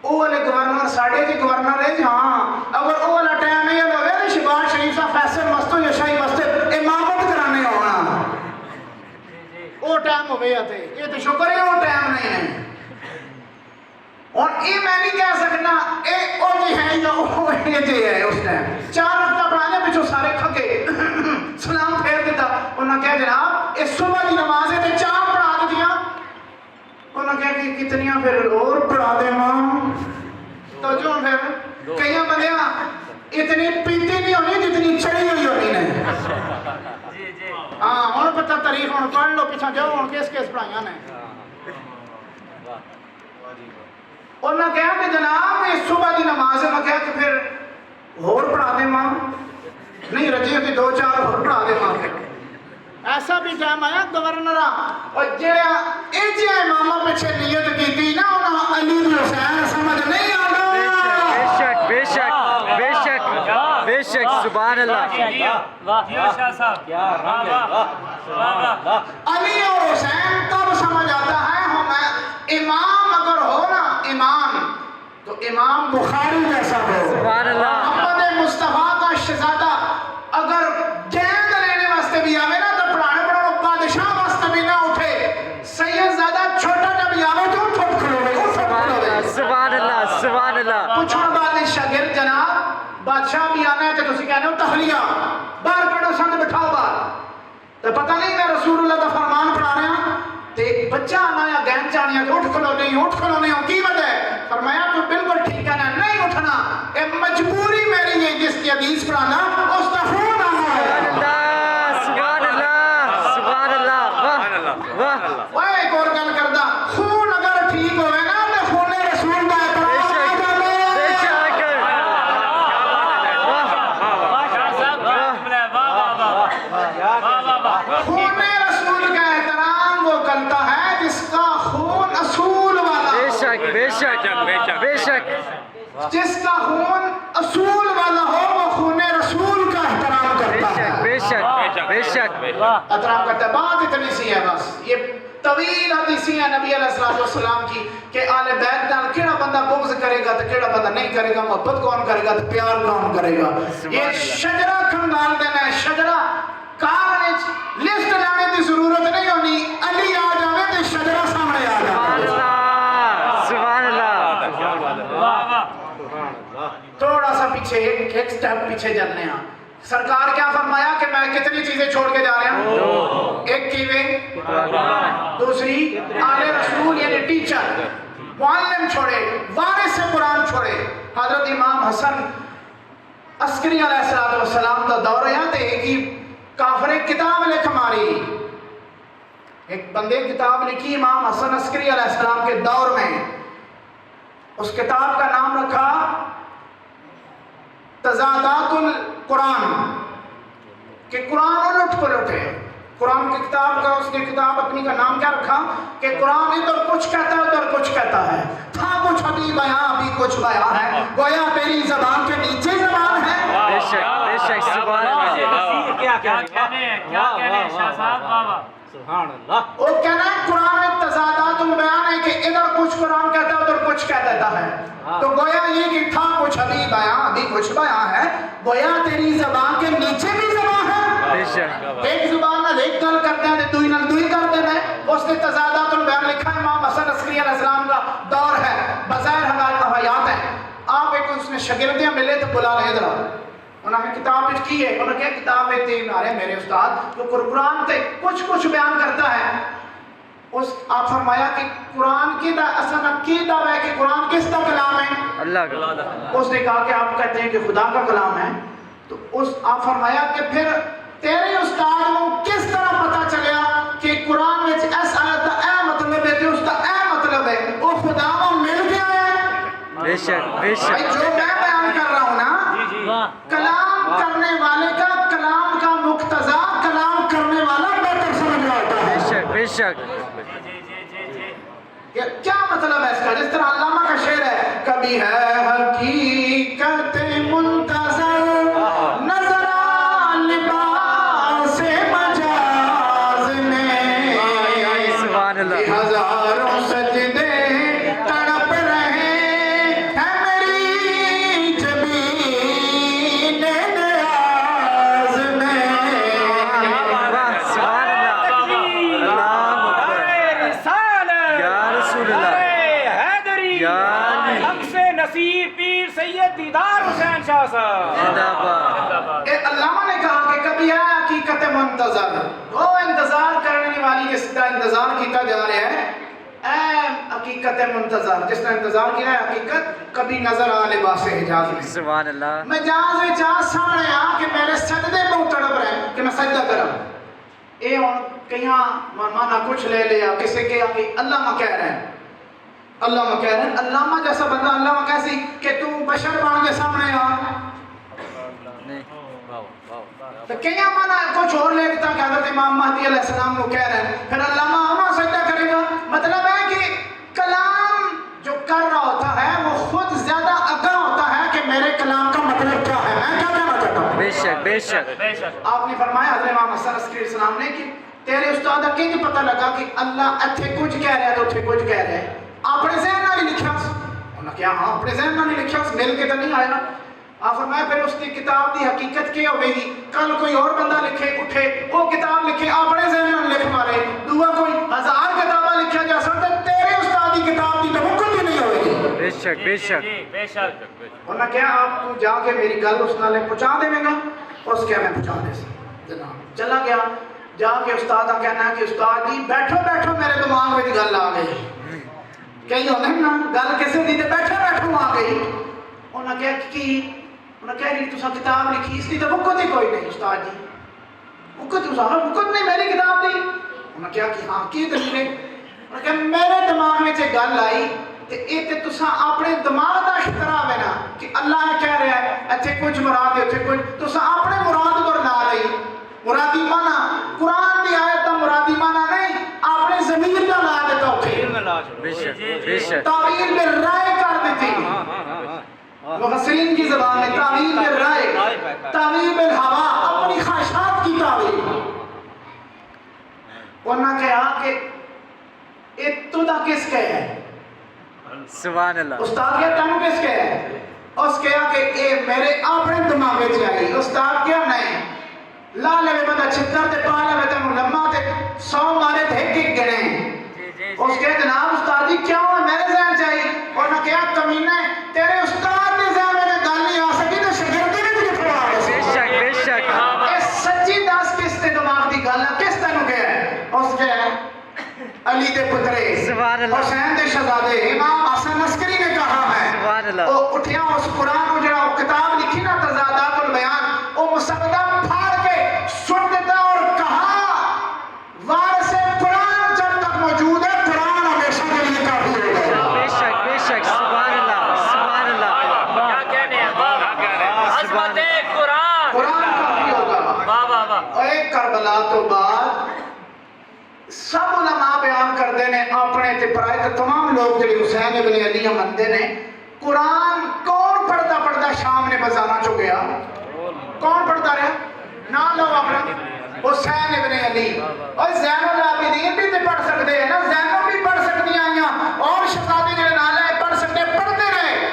وہ والے گورنر ساڑھے جی گورنر ہے جی. ہاں اگر وہ والا ٹائم نہیں ہوئے تو شہباز شریف صاحب فیصل مسجد یا شاہی مسجد امامت کرانے ہونا, وہ ٹائم ہوئے تھے. یہ تو شکر ہے وہ ٹائم نہیں ہے. اور یہ میں نہیں کہہ سکنا اے او جی ہے یا او جی ہے. اس ٹائم 4 رکعتاں پڑھانے پچھو سارے کھکے سلام پھیر دیتا. انہوں نے کہا جناب اس صبح کی نماز ہے 4 پڑھا دیتیاں. انہوں نے کہا کہ کتنیاں پھر اور پڑھا دے ماں. تو جو پھر کئی بندیاں اتنی پیتی نہیں ہونی جتنی چڑھی ہوئی ہونی نے. ہاں ہوں پتہ تاریخ ہوں پڑھ لو پیچھا جاؤ ہوں کیس کیس پڑھائیاں نے. انہوں نے کہا کہ جناب یہ صبح دی نماز ہے. میں کہا کہ پھر اور پڑھا دے ماں. نہیں رجی ہوتی 2-4 اور پڑھا دے ماں. ایسا بھی ٹائم آیا گورنرہ اور جڑا ایجے امامہ پچھے نیت کی تھی نا انہوں علی بن حسین سمجھ نہیں آتا. بے شک بے شک بے شک بے شک سبحان اللہ. یہ شاہ صاحب واہ واہ واہ. علی اور حسین تب سمجھ آتا ہے امام اگر ہو نا امام تو امام بخاری جیسا ہو. سبحان اللہ. محمد مصطفیٰ کا شہزادہ اگر گیند لینے واسطے بھی آوے نا تو پڑھانے پڑھانے بادشاہ واسطے بھی نہ اٹھے. سید زیادہ چھوٹا جب آوے تو اٹھت کھلوے. سبحان اللہ سبحان اللہ. کچھ بعد شاگرد جناب بادشاہ بھی آنا ہے تو تسی کہنے ہو تحلیہ باہر کڑو سنگ بٹھاؤ باہر. تو پتہ نہیں میں رسول اللہ کا فرمان پڑھا رہے ہیں تو ایک بچہ آنا یا گہن چاہنی ہے کہ اٹھ کھلو نہیں ہو کی وجہ ہے. فرمایا تو بالکل ٹھیک ہے نہیں اٹھنا یہ مجبوری میری ہے جس کی حدیث پڑھانا اس کا خون آنا ہے. سبحان اللہ سبحان اللہ. واہ واہ. وہ ایک اور گل کردہ خون اگر ٹھیک ہوئے نا تو خون رسول کا بے شک بے شک. خون رسول کا احترام وہ کرتا ہے جس کا خون اصول والا. بے شک بے شک بے شک. جس کا خون اصول والا ہو وہ خون رسول کا احترام کرتا ہے. بے شک بے شک. احترام کرتا ہے. بات اتنی سی ہے بس. یہ طویل حدیثی ہے نبی علیہ السلام کی کہ آل بیت نال کیڑا بندہ بغض کرے گا تو کیڑا بندہ نہیں کرے گا. محبت کون کرے گا تو پیار کون کرے گا. یہ شجرہ کھنگال دینا ہے. شجرہ کارج لسٹ لانے کی ضرورت نہیں ہونی. علی آ جاوے تو شجرہ سامنے آ جاوے. سبحان اللہ. تھوڑا سا پیچھے ایک سٹیپ پیچھے چلنے ہیں. سرکار کیا فرمایا کہ میں کتنی چیزیں چھوڑ کے جا رہے ہوں. ایک کیوے, دوسری آل رسول یعنی ٹیچر معلم چھوڑے, وارث قرآن چھوڑے. حضرت امام حسن عسکری علیہ السلام کا دور ہے تو ایک ہی کافر کتاب لکھ ماری. ایک بندے کتاب لکھی امام حسن عسکری علیہ السلام کے دور میں. اس کتاب کا نام رکھا تضادات القرآن کہ قرآن الٹ پلٹ ہے. قرآن کی کتاب کا اس نے کتاب اپنی کا نام کیا رکھا کہ قرآن ادھر کچھ کہتا ہے ادھر کچھ کہتا ہے. تھا کچھ ابھی بیاں ابھی کچھ بیاں ہے. گویا تیری زبان کے نیچے زبان ہے. بے شک بے شک. سبحان اللہ. کیا کہنے ہیں شاہ صاحب. واہ واہ سبحان اللہ. وہ کہنا ہے قرآن میں تضادات البیان ہے کہ ادھر کچھ قرآن کہتا ہے ادھر کچھ کہہ دیتا ہے. تو گویا یہ کہ تھا کچھ ابھی بیاں ابھی کچھ بیاں ہے. گویا تیری زبان کے نیچے بھی زبان ہے. بے شک. ایک زبان نہ ایک گل کرتے ہیں دوئی نہ دوئی کرتے ہیں. اس نے تضادات البیان لکھا ہے. امام حسن عسکری علیہ السلام کا دور ہے. بظاہر حیات ہے. آپ ایک اس نے شاگردیاں ملے تو بلا رہے ادھر. انہوں نے کتاب کی ہے. انہوں نے کہا کتاب ہے تین آ رہے میرے استاد جو قرآن تے کچھ بیان کرتا ہے. اس آپ فرمایا کہ قرآن کی اصل عقیدہ ہے کہ قرآن کس کا کلام ہے. اللہ کا. اس نے کہا کہ آپ کہتے ہیں کہ خدا کا کلام ہے. تو اس آپ فرمایا کہ پھر تیرے استاد کو کس طرح پتا چلیا کہ قرآن میں اس آیت کا اے مطلب ہے کہ اس کا اے مطلب ہے وہ خدا کو مل گیا ہے. بے شک بے شک. جو میں بیان کر رہا ہوں نا کلام کرنے والے کا کلام کا مقتضا کلام کرنے والا بہتر سمجھ آتا ہے. بے شک بے شک. کیا مطلب ہے اس کا؟ جس طرح علامہ کا شعر ہے کبھی ہے حقیقت منتظر نظر لباس مجاز میں ہزاروں سجدے تڑپ رہے ہیں میری جبین نیاز میں. نصیر پیر سید دیدار حسین شاہ صاحب. علامہ نے کہا کہ کبھی ہے حقیقت منتظر وہ انتظار کرنے والی جس کا انتظار کیتا جا رہا ہے. اے حقیقت منتظر جس نے انتظار کیا ہے حقیقت کبھی نظر آ لباس حجاز میں. سبحان اللہ. مجاز میں جا سامنے آ کہ میرے سجدے کو تڑپ رہے ہیں کہ میں سجدہ کروں. اے کہیں مانا کچھ لے لیا کسی کے کہ اللہ کہہ رہے ہیں علامہ کہہ رہے ہیں علامہ جیسا بندہ علامہ کیسی کہ تو بشر بن کے سامنے آ تو کیا مانا کچھ اور لکھتا کہ حضرت امام مہدی علیہ السلام کو کہہ رہے ہیں پھر علامہ آنا سجدہ کرے گا مطلب ہے کہ کلام جو کر رہا ہوتا ہے وہ خود زیادہ آگاہ ہوتا ہے کہ میرے کلام کا مطلب کیا ہے میں کیا کہنا چاہتا ہوں بے شک بے شک آپ نے فرمایا حضرت امام حسن عسکری علیہ السلام نے کہ تیرے استاد کنج پتہ لگا کہ اللہ اتھے کچھ کہہ رہا ہے تو اتھے کچھ کہہ رہا ہے اپنے ذہن نہ نہیں لکھا انہوں نے کیا ہاں اپنے ذہن نہ نہیں لکھا مل کے تو نہیں آیا آپ فرمایا پھر اس کی کتاب دی حقیقت کیا ہوئے گی کل کوئی اور بندہ لکھے اٹھے وہ کتاب لکھے اپنے ذہن نہ لکھ مارے دعا کوئی 1000 کتابیں لکھا جا سکتا تیرے استاد کی کتاب دی توقع بھی نہیں ہوئے گی بے شک بے شک بے شک انہوں نے کیا آپ تو جا کے میری گل اس نالے پہنچا دے گا اس کیا میں پہنچا دے سی جناب چلا گیا جا کے استاد کا کہنا ہے کہ استاد جی بیٹھو بیٹھو میرے دماغ میں گل آ گئی کہیں ہونے نا گل کسی دی بیٹھو بیٹھو آ گئی انہوں نے کہا کہ انہوں نے کہا کہ تسا کتاب لکھی اس کی تو وقت ہی کوئی نہیں استاد جی وقت نہیں میری کتاب دی انہوں نے کہا کہ ہاں کی دلیل ہے انہوں نے کہا میرے دماغ میں سے گل آئی تے اے تے تسا اپنے دماغ دا اختراع ہے نا کہ اللہ کہہ رہا ہے ایتھے کچھ مراد ہے ایتھے کچھ تسا اپنے مراد پر لا رہی مرادی مانا قرآن دی آیت دا مرادی مانا نہیں اپنے ضمیر دا لا دیتا اوکے بے شک بے شک تعویل میں رائے کر دیتی مفسرین کی زبان میں تعویل میں رائے تعویل میں ہوا اپنی خواہشات کی تعویل ورنہ کہا کہ ابتدا کس کے ہے سبحان اللہ استاد کیا تم کس کے ہے اس کہا کہ اے میرے اپنے دماغ میں چاہیے استاد کیا نہیں لا لے بندہ چھتر تے پا لے تے ملما تے 100 مارے تھے ایک گنے اس کے جناب استاد جی کیا ہوا میرے ذہن چاہیے اور نہ کیا کمینے تیرے استاد کے ذہن میں گل نہیں آ سکی تو شاگرد نے بھی کتھوں آ بے شک بے شک اے سچی دس کس تے دماغ دی گل ہے کس تینوں کہہ ہے اس کے علی دے پترے حسین دے شہزادے امام حسن عسکری نے کہا ہے سبحان اللہ وہ اٹھیا اس قرآن کو جڑا کتاب لکھی نا تضادات البیان وہ مسودہ پھاڑ کے سن دیتا اور کہا وارث قرآن جب تک موجود ہے قرآن ہمیشہ کے لیے کافی ہوگا بے شک سبحان اللہ کیا کہنے ہیں بابا عظمت قرآن قرآن کافی ہوگا واہ واہ واہ اور ایک کربلا تو بعد سب علماء بیان کرتے ہیں اپنے تے پرائے تے تمام لوگ جڑے حسین ابن علی مندے نے قرآن کون پڑھتا پڑھتا شام نے بزانا چو گیا کون پڑھتا رہا نام لو اپنا حسین ابن علی اور زین العابدین بھی تے پڑھ سکتے ہیں نا زینب بھی پڑھ سکتی آئیاں اور شہزادے جڑے نالے پڑھ سکتے پڑھتے رہے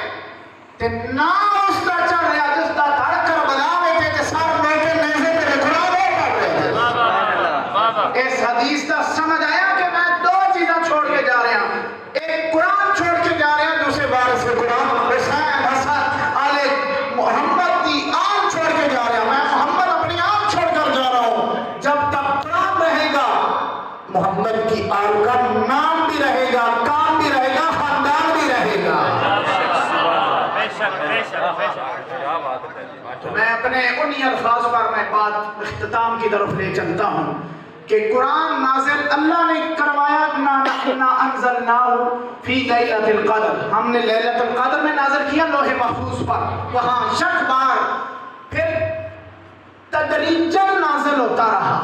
تے نام اس کا چل رہا جس کا دھڑ کربلا میں تے سر لے کے نیزے تے رکھنا دے کر رہے اس حدیث کا سمجھ آیا کہ میں دو چیزیں چھوڑ کے جا رہا ہوں ایک قرآن چھوڑ کے جا رہا ہوں دوسرے وارث قرآن حسین حسن علی محمد کی آن چھوڑ کے جا رہا ہوں میں محمد اپنی آن چھوڑ کر جا رہا ہوں جب تک قرآن رہے گا محمد کی آن کا نام بھی رہے گا کام بھی رہے گا خاندان بھی رہے گا بے شک بے شک بے شک تو میں اپنے انہی الفاظ پر میں بات اختتام کی طرف لے چلتا ہوں کہ قرآن نازل اللہ نے کروایا انا انزلناہ فی لیلۃ القدر ہم نے لیلۃ القدر میں نازل کیا لوح محفوظ پر وہاں شک بار پھر تدریجاً نازل ہوتا رہا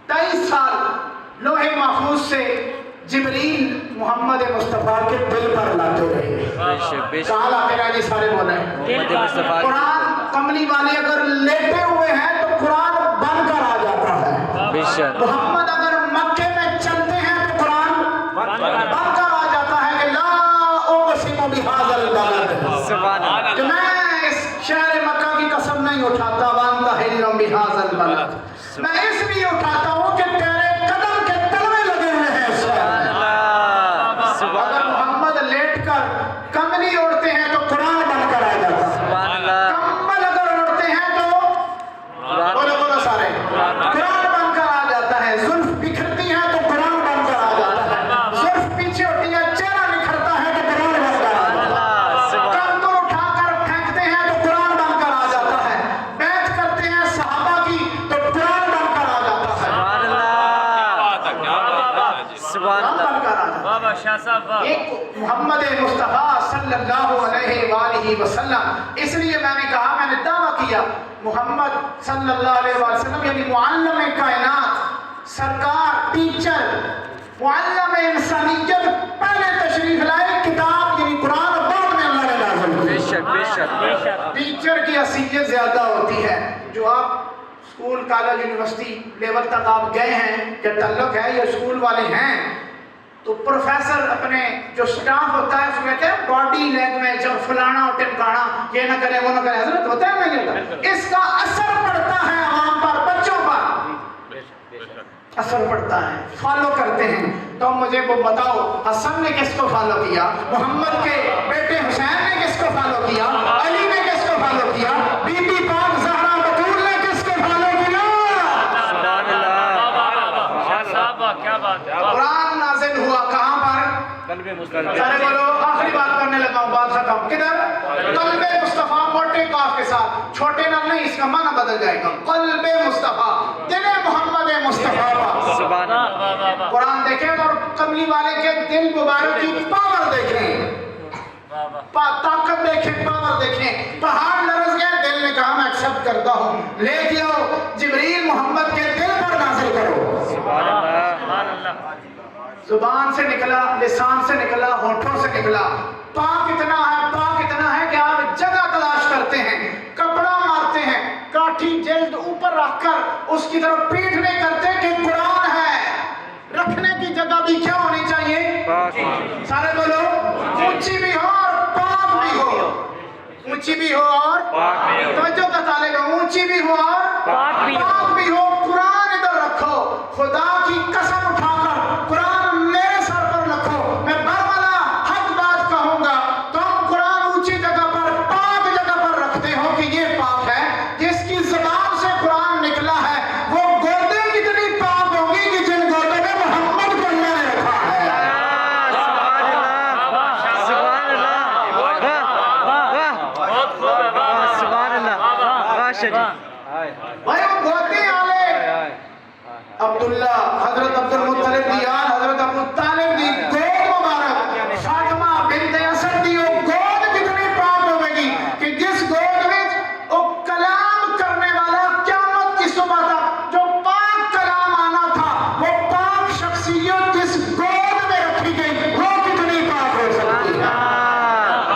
23 سال لوح محفوظ سے جبریل محمد مصطفیٰ کے دل پر لاتے رہے کہاں لاتے رہے جی سارے بولے قرآن کملی والے اگر لیٹے ہوئے ہیں تو قرآن بن کر آ جاتا ہے محمد اگر مکے میں چلتے ہیں تو قرآن بن کر آ جاتا ہے کہ لا اقسم بہذا البلد کہ میں اس شہر مکہ کی قسم نہیں اٹھاتا وانت حل بہذا البلد میں اس لیے اٹھاتا ہوں کہ تیرے قدم کے تلوے لگے ہوئے ہیں اس شہر اگر محمد لیٹ کر کملی اڑتے ہیں تو قرآن بن کر آ جاتا ہے کمل اگر اڑتے ہیں تو بولو سارے قرآن بن کر آ جاتا ہے زلف بکھرتی ہیں تو قرآن بن کر آ جاتا ہے زلف پیچھے ہوتی ہے چہرہ نکھرتا ہے تو قرآن بن کر آ جاتا ہے کندھر اٹھا کر پھینکتے ہیں تو قرآن بن کر آ جاتا ہے بیعت کرتے ہیں صحابہ کی تو قرآن بن کر آ جاتا ہے شاہ صاحب واہ ایک محمد مصطفیٰ صلی اللہ علیہ وآلہ وسلم. اس لیے میں نے کہا، میں نے دعویٰ کیا، محمد صلی اللہ علیہ وآلہ وسلم یعنی معلم کائنات، سرکار، ٹیچر، معلم انسانیت پہلے تشریف لائے، کتاب یعنی قرآن بعد میں اللہ نے نازل کی. بے شک بے شک. ٹیچر کی حیثیت زیادہ ہوتی ہے. جو آپ اسکول، کالج، یونیورسٹی لیول تک آپ گئے ہیں یا تعلق ہے یا اسکول والے ہیں، تو پروفیسر اپنے جو سٹاف ہوتا ہے اس کو کہتے ہیں باڈی لینگویج اور فلانا اور ٹمکانا، یہ نہ کرے وہ نہ کرے. حضرت ہوتا ہے نہیں ہوتا؟ اس کا اثر پڑتا ہے عوام پر، بچوں پر اثر پڑتا ہے، فالو کرتے ہیں. تو مجھے وہ بتاؤ، حسن نے کس کو فالو کیا؟ محمد کے بیٹے حسین نے کس کو فالو کیا؟ علی نے کس کو فالو کیا؟ بی بی پاک زہرا بتول نے کس کو فالو کیا؟ سبحان اللہ. شاہ صاحب واہ کیا بات ہے. قرآن نازل ہوا کہاں پر؟ قلب مصطفیٰ. سارے بولو، آخری بات کرنے لگا ہوں، بات ختم. کدھر؟ قلب مصطفیٰ، موٹے کاف کے ساتھ، چھوٹے نام نہیں، اس کا معنی بدل جائے گا. قلب مصطفیٰ، دل محمد مصطفیٰ پر. سبحان اللہ. واہ واہ واہ قرآن دیکھیں اور کملی والے کے دل مبارک کی پاور دیکھیں، واہ واہ. طاقت دیکھیں، پاور دیکھیں. پہاڑ لرز گئے، دل نے کہا میں ایکسپٹ کرتا ہوں، لے کے آؤ جبریل محمد کے دل پر نازل کرو. سبحان اللہ. سبحان اللہ. زبان سے نکلا، لسان سے نکلا، ہونٹوں سے نکلا. پاک اتنا ہے، پاک اتنا ہے کہ آپ جگہ تلاش کرتے ہیں، کپڑا مارتے ہیں، کاٹھی جلد اوپر رکھ کر اس کی طرف پیٹھ نہیں کرتے کہ قرآن ہے. رکھنے کی جگہ بھی کیا ہونی چاہیے؟ پاک. سارے بولو، اونچی بھی ہو اور پاک بھی ہو. اونچی بھی ہو اور پاک بھی ہو. توجہ کا طالب ہے، اونچی بھی ہو اور پاک بھی ہو. پاک بھی ہو. قرآن ادھر رکھو، خدا کی قسم اٹھا کر قرآن میرے سر پر رکھو. میں برملا حق بات کہوں گا، تم قرآن اونچی جگہ پر، پاک جگہ پر رکھتے ہو کہ یہ پاک ہے. جس کی زبان سے قرآن نکلا ہے وہ گردے کتنی پاک ہوں گی کہ جن گردے میں محمد کو اللہ نے رکھا ہے. سبحان اللہ. بہت خوب ہے. واہ سبحان اللہ. ماشاء اللہ. بھائی وہ گردے والے عبداللہ، حضرت عبد المطلب دی آل، حضرت ابو طالب دی گود مبارک، فاطمہ بنت اسد دی وہ گود کتنی پاک ہوئے گی کہ جس گود میں وہ کلام کرنے والا قیامت کی صبح تک جو پاک کلام آنا تھا، وہ پاک شخصیت جس گود میں رکھی گئی وہ کتنی پاک ہو سکتی ہے.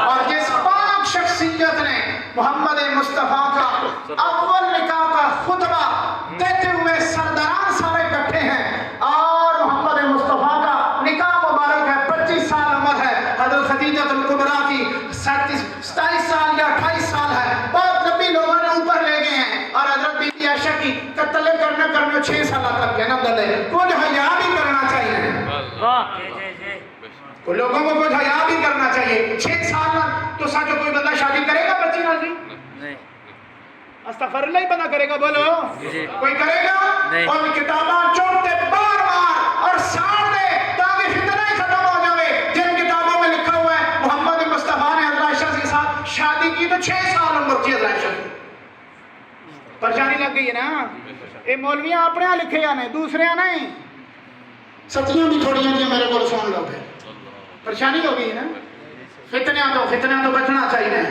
اور جس پاک شخصیت نے محمد مصطفیٰ کا اول نکاح کا خطبہ دیتے ہوئے سرداران سارے اکٹھے ہیں، اور محمد مصطفیٰ کا نکاح مبارک ہے، 25 سال عمر ہے. حضرت خدیجہ الکبریٰ کی 27 سال یا 28 سال ہے. بہت لمبی لوگوں نے اوپر لے گئے ہیں. اور حضرت بی بی عائشہ کی قتل کرنے 6 سال تک ہے نا گلے. کچھ حیا بھی کرنا چاہیے، واہ جی جی جی. لوگوں کو کچھ حیا بھی کرنا چاہیے. 6 سال تو ساتھ کوئی بندہ شادی کرے گا بچی نہ جی؟ نہیں. استغفر اللہ ہی بنا کرے گا، بولو جی. کوئی کرے گا؟ نہیں. اور کتاباں چوٹتے بار بار اور ساڑھ دے تاکہ فتنہ ہی ختم ہو جاوے. جن کتابوں میں لکھا ہوا ہے محمد مصطفیٰ نے حضرت عائشہ کے ساتھ شادی کی تو 6 سال عمر تھی حضرت عائشہ کی. پریشانی لگ گئی ہے نا. یہ مولویاں اپنے ہاں لکھے یا نہیں، دوسرے ہاں نہیں. سچیاں بھی تھوڑیاں جی میرے کو سن لو. پریشانی ہو گئی ہے نا. فتنہ تو بچنا چاہیے.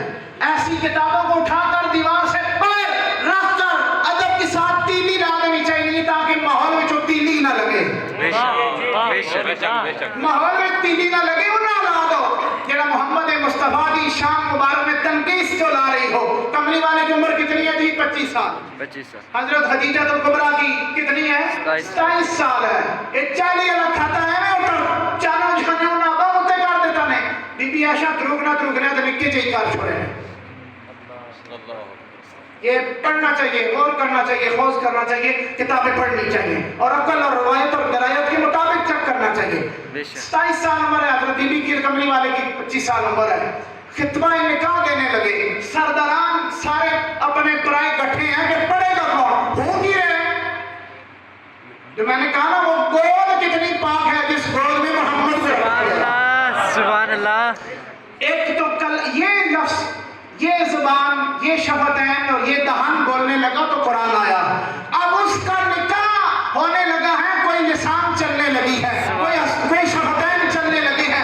ایسی کتابوں کو اٹھا کر دیوار سے باہر رکھ کر ادب کے ساتھ تیلی لا دینی چاہیے تاکہ ماحول میں جو تیلی نہ لگے. بے شک. ماحول میں تیلی نہ لگے وہ نہ لا دو. جڑا محمد مصطفیٰ کی شان مبارک میں تنقید جو لا رہی ہو. کملی والے کی عمر کتنی ہے جی؟ 25 سال. 25 سال. حضرت خدیجہ الکبریٰ کی کتنی ہے؟ 27 سال ہے. یہ 40 الگ کھاتا ہے میں اوپر چانوں جھانوں نہ بہتے کر دیتا نے. بی بی عائشہ تروگنا تو نکے جی کار چھوڑے ہیں. یہ پڑھنا چاہیے، غور کرنا چاہیے، خوض کرنا چاہیے، کتابیں پڑھنی چاہیے اور عقل اور روایت اور درایت کے مطابق چیک کرنا چاہیے. 27 سال عمر ہے حضرت بی بی کی، کملی والے کی 25 سال عمر ہے. خطبہ نکاح دینے لگے. سرداران سارے اپنے پرائے گٹھے ہیں کہ پڑھے گا کون؟ ہوں کی رہے. جو میں نے کہا نا وہ گود کتنی پاک ہے جس گود میں محمد سے سبحان اللہ. سبحان اللہ. ایک تو کل یہ لفظ، یہ زبان، یہ شفتین اور یہ دہن بولنے لگا تو قرآن آیا. اب اس کا نکاح ہونے لگا ہے، کوئی لسان چلنے لگی ہے، کوئی شفتین چلنے لگی ہے.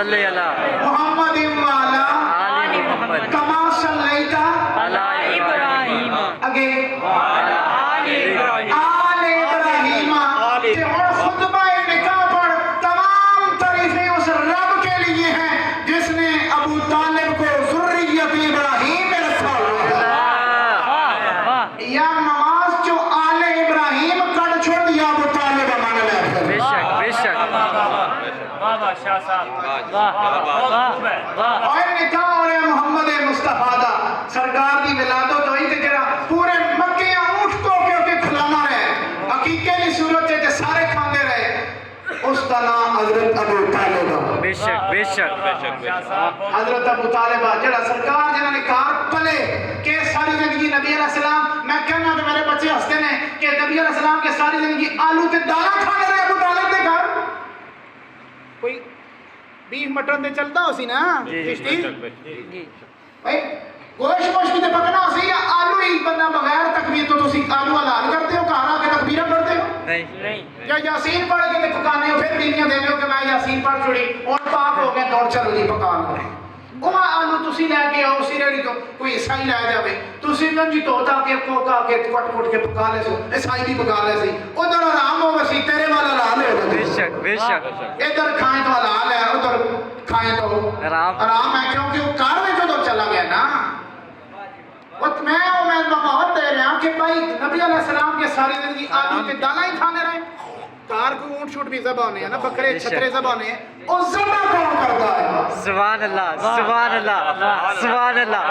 صلی اللہ محمد والا آل محمد کما صلیت علی ابراہیم اگے آل ابراہیم آل ابراہیم کہ اور خطبہ نکاح پر تمام تعریفیں اس رب کے لیے ہیں جس نے ابو طالب کو ذریت ابراہیم میں رکھا ہوا ہے یا نماز جو آل ابراہیم کٹ چھوڑ دیا ابو طالب امان اللہ بے شک بے شک واہ واہ شاہ صاحب واہ بہت خوب ہے واہ اور نکاح اور محمد مصطفیٰ دا سرکار دی ولادت ہوئی تے جڑا پورے مکے اونٹ کو کے کھلانا رہے حقیقے کی صورت تے سارے کھاندے رہے اس کا نام حضرت ابو طالب بے شک بے شک شاہ صاحب حضرت ابو طالب جڑا سرکار جنہاں نے کہا پلے کہ ساری زندگی نبی علیہ السلام میں کہنا کہ میرے بچے ہنستے نے کہ نبی علیہ السلام کے ساری زندگی آلو تے دالاں کھانے رہے ابو طالب دے گھر کوئی بیف مٹن تے چلدا ہو سی نا چشتی بھائی گوشت بھی تے پکنا ہو سی یا آلو ہی بندہ بغیر تکبیر تو تسی آلو حلال کرتے ہو گھر آ کے تکبیراں پڑھتے ہو نہیں یا یاسین پڑھ کے تے پکانے ہو پھر بیویاں دے ہو کہ میں یاسین پڑھ چھڑی اور پاک ہو گئے دوڑ چلو جی پکان لو وہ آلو تسی لے کے آؤ سی ریڑی تو کوئی عیسائی لے جاوے تسی گنجی توتا کے کوکا کے کٹ کے پکا لے سو عیسائی بھی پکا لے سی ادھر آرام ہو وسی تیرے والا حلال ہے بے شک بے شک ادھر کھائیں تو حلال ہے ادھر کھائیں تو آرام ہے کیونکہ وہ کار میں جو چلا گیا نا میں بہت دے رہا کہ بھائی نبی علیہ السلام کے ساری زندگی آلو کے دانا ہی کھانے رہے کار کو اونٹ شوٹ بھی ذبح ہونے ہیں نا بکرے چھترے ذبح ہونے ہیں اور ذبح کون کرتا ہے سبحان اللہ سبحان اللہ سبحان اللہ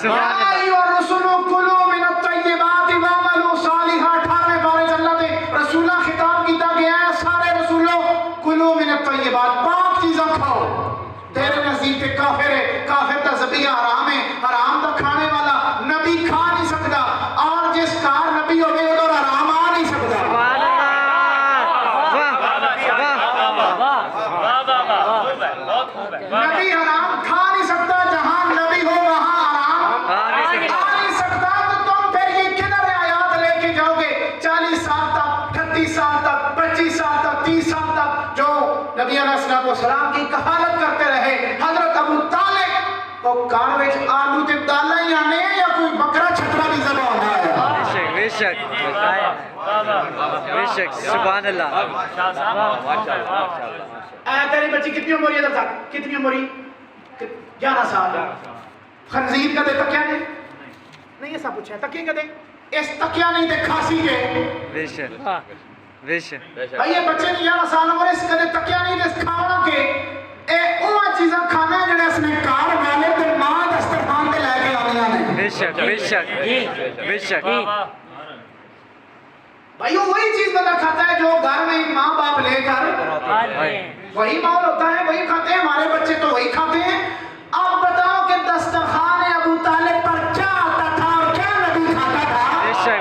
سبحان یا اللہ ایھا الرسل کلوا من الطیبات واعملوا صالحا 18 بارے اللہ دے رسولہ خطاب کیتا گیا ہے سارے رسولوں کلوا من الطیبات پاک چیزاں کھاؤ تیرے نزدیک تے کافر ہے کافر تا ذبیحہ حرام ہے حرام تا کھانے والا نبی کھا نہیں سکتا اور جس کار نبی ہوگے ادھر حرام آ نہیں سکتا سبحان اللہ واہ بہت خوب ہے نبی حرام کھا نہیں سکتا جہاں نبی ہو وہاں حرام آ نہیں سکتا تو تم پھر یہ کدھر آیات لے کے جاؤ گے 40 سال تک 38 سال تک 25 سال تک 30 سال تک جو نبی علیہ السلام کی کفالت کرتے رہے حضرت ابو طالب وہ کار وچ آلو تے دالاں ہی آنے یا کوئی بکرا چھترا بھی ذبح ہونا ہے بے شک بے شک سبحان اللہ شاہ صاحب ماشاء اللہ اے تیری بچی کتنی عمر ہے تک کتنی عمر 11 سال خنزیر کا دے تکیا نہیں ایسا پوچھا ہے تکیے کا دے اس تکیا نہیں دے کھاسی کے بے شک بے شک بھائی یہ بچے نہیں 11 سال عمر اس کا دے تکیا نہیں دے کھانا کے اے اوہ چیزاں کھانا ہے جڑے اس نے کار والے تے ماں دسترخوان تے لے کے آنیاں نے بے شک بے شک بے شک بھائی وہی چیز بندہ کھاتا ہے جو گھر میں ماں باپ لے کر وہی ماحول ہوتا ہے وہی کھاتے ہیں ہمارے بچے تو وہی کھاتے ہیں اب بتاؤ کہ دسترخوان ابو طالب پر کیا آتا تھا اور کیا نبی کھاتا تھا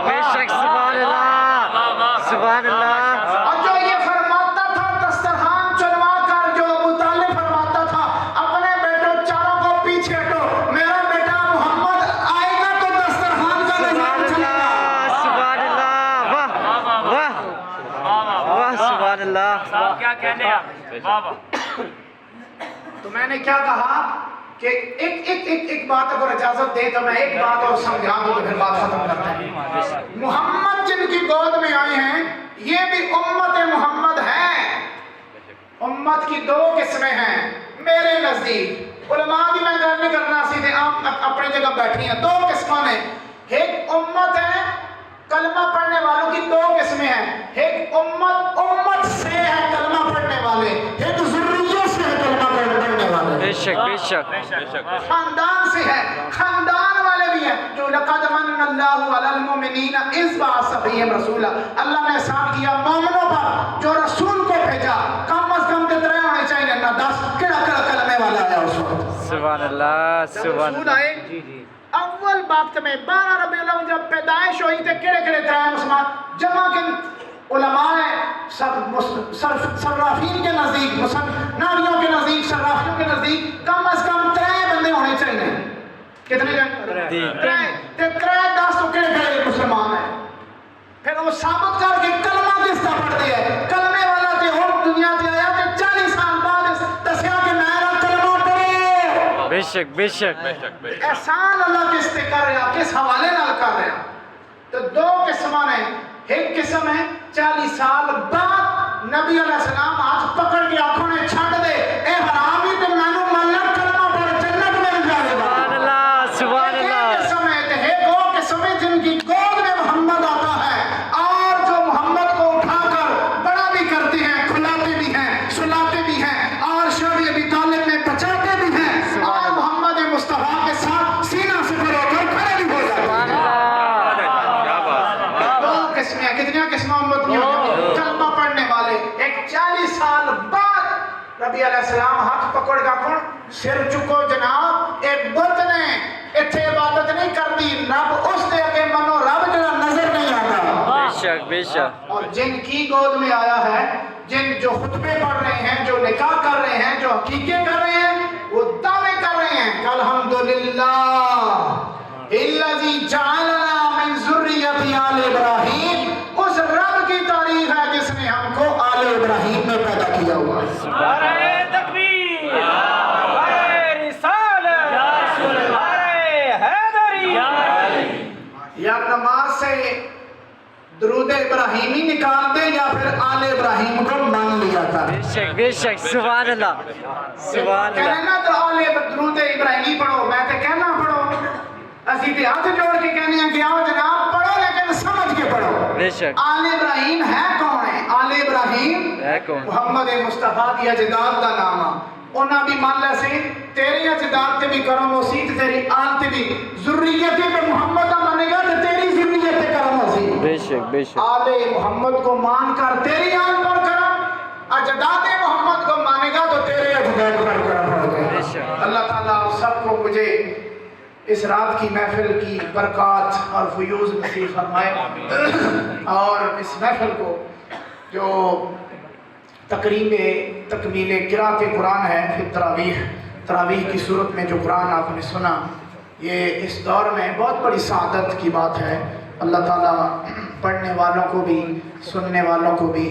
بے شک سبحان اللہ سبحان اللہ اور جو یہ فرماتا تھا دسترخوان چنوا کر جو ابو طالب فرماتا تھا اپنے بیٹوں چاروں کو پیچھے ہٹو میرا بیٹا محمد آئے گا تو دسترخوان کا نظام چلے گا سبحان اللہ واہ واہ واہ سبحان اللہ صاحب کیا کہنے ہیں واہ واہ تو میں نے کیا کہا کہ ایک بات اگر اجازت دے تو میں ایک بات اور سمجھا دوں تو پھر بات ختم کرتے ہیں محمد جن کی گود میں آئے ہیں یہ بھی امت محمد ہے امت کی 2 قسمیں ہیں میرے نزدیک علماء بھی میں گھر نہیں کرنا سیدھے آپ اپنی جگہ بیٹھی ہیں 2 قسمیں ہیں ایک امت ہے کلمہ پڑھنے والوں کی 2 قسمیں ہیں ایک امت سے ہے کلمہ پڑھنے والے ایک ذریت سے ہے کلمہ پڑھنے والے بے شک خاندان سے ہے خاندان والے بھی ہیں جو لقد من اللہ علی المؤمنین اذ بعث فیہم رسولا اللہ نے احسان کیا مومنوں پر جو رسول کو بھیجا کم از کم 3 ہونے چاہیے نہ 10 کڑا کلمے والا آیا اس وقت سبحان اللہ سبحان رسول اللہ آئے اول وقت میں 12 ربیع الاول جب پیدائش ہوئی تھے کڑے 3 مسلمان جمع کے علماء صرافین کے نزدیک ناریوں کے نزدیک صرافیوں کے نزدیک کم از کم 3 بندے ہونے چاہیے کتنے جائیں 10 تو کڑے مسلمان ہیں پھر وہ ثابت کر کے کلمہ کس طرح پڑھ دیا کلمے والا تے اور دنیا تے آیا تے 40 سال بعد دسیا کہ شک بے شک احسان اللہ کس تے کر رہا کس حوالے نال کر رہا تو دو قسماں نے ایک قسم ہے 40 سال بعد نبی علیہ السلام ہاتھ پکڑ کے آنکھوں نے چھڑ دے اے حرامی تے مینوں ملک کلمہ پڑھ جنت مل جائے گا سبحان اللہ سبحان اللہ قسم ہے تے ہے وہ قسم ہے جن کی گود میں محمد آتا ہے اور جو محمد کو اٹھا کر بڑا بھی کرتے ہیں کھلاتے بھی ہیں سلاتے بھی ہیں اور شعب ابی طالب میں بچاتے بھی ہیں اور محمد مصطفیٰ کے ساتھ سینہ سے پھر ہو کر کھڑے بھی ہو جاتے ہیں دو قسمیں کتنی قسمیں امت کی ہوئی کلمہ پڑھنے والے ایک 40 سال بعد نبی علیہ السلام ہاتھ پکڑ گا کون سر چکو جناب ایک بت نے اتھے عبادت نہیں کرتی رب اس دے اگے منو رب جڑا نظر نہیں آتا بے شک اور جن کی گود میں آیا ہے جن جو خطبے پڑھ رہے ہیں جو نکاح کر رہے ہیں جو حقیقے کر رہے ہیں وہ دعوے کر رہے ہیں کہ الحمدللہ الذی جعلنا من ذریۃ آل ابراہیم اس رب کی تعریف ہے جس نے ہم کو آل ابراہیم میں پیدا کیا ہوا ہے نعرہ تکبیر نعرہ رسالت یا رسول اللہ نعرہ حیدری یا نماز سے درود ابراہیمی نکال دے یا پھر آل ابراہیم کو مان لیا کر بے شک سبحان اللہ سبحان کہنا اللہ نا تو آل درود ابراہیمی پڑھو میں تے کہنا پڑھو اسی تے ہاتھ جوڑ کے کہنے ہیں کہ آؤ جناب پڑھو لیکن سمجھ کے پڑھو بے شک آل ابراہیم ہے کون ہے آل ابراہیم ہے کون محمد مصطفیٰ دی اجداد دا نام ہے انہاں بھی مان لے سی تیری اجداد تے بھی کرم ہو سی تے تیری آل تے بھی ذریت پہ محمد مانے گا تے تیری ذریت پہ کرم ہو سی بے شک آل محمد کو مان کر تیری آل پر کرم اجداد محمد کو مانے گا تو تیرے اجداد پر کرم ہو بے گئے شک اللہ تعالیٰ آپ سب کو مجھے اس رات کی محفل کی برکات اور فیوز نصیب فرمائے اور اس محفل کو جو تقریب تکمیل قرأت قرآن ہے پھر تراویح کی صورت میں جو قرآن آپ نے سنا یہ اس دور میں بہت بڑی سعادت کی بات ہے اللہ تعالیٰ پڑھنے والوں کو بھی سننے والوں کو بھی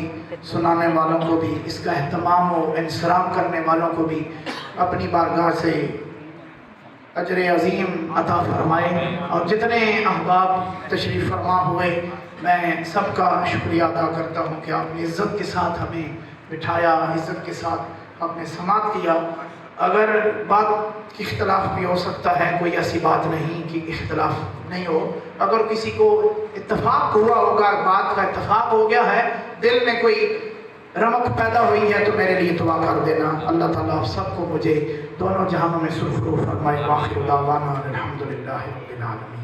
سنانے والوں کو بھی اس کا اہتمام و انصرام کرنے والوں کو بھی اپنی بارگاہ سے اجر عظیم عطا فرمائے اور جتنے احباب تشریف فرما ہوئے میں سب کا شکریہ ادا کرتا ہوں کہ آپ نے عزت کے ساتھ ہمیں بٹھایا عزت کے ساتھ آپ نے سماعت کیا اگر بات کی اختلاف بھی ہو سکتا ہے کوئی ایسی بات نہیں کہ اختلاف نہیں ہو اگر کسی کو اتفاق ہوا ہوگا بات کا اتفاق ہو گیا ہے دل میں کوئی رمق پیدا ہوئی ہے تو میرے لیے دعا کر دینا اللہ تعالیٰ آپ سب کو مجھے دونوں جہانوں میں سرفراز فرمائے واخر دعوانا الحمدللہ رب العالمین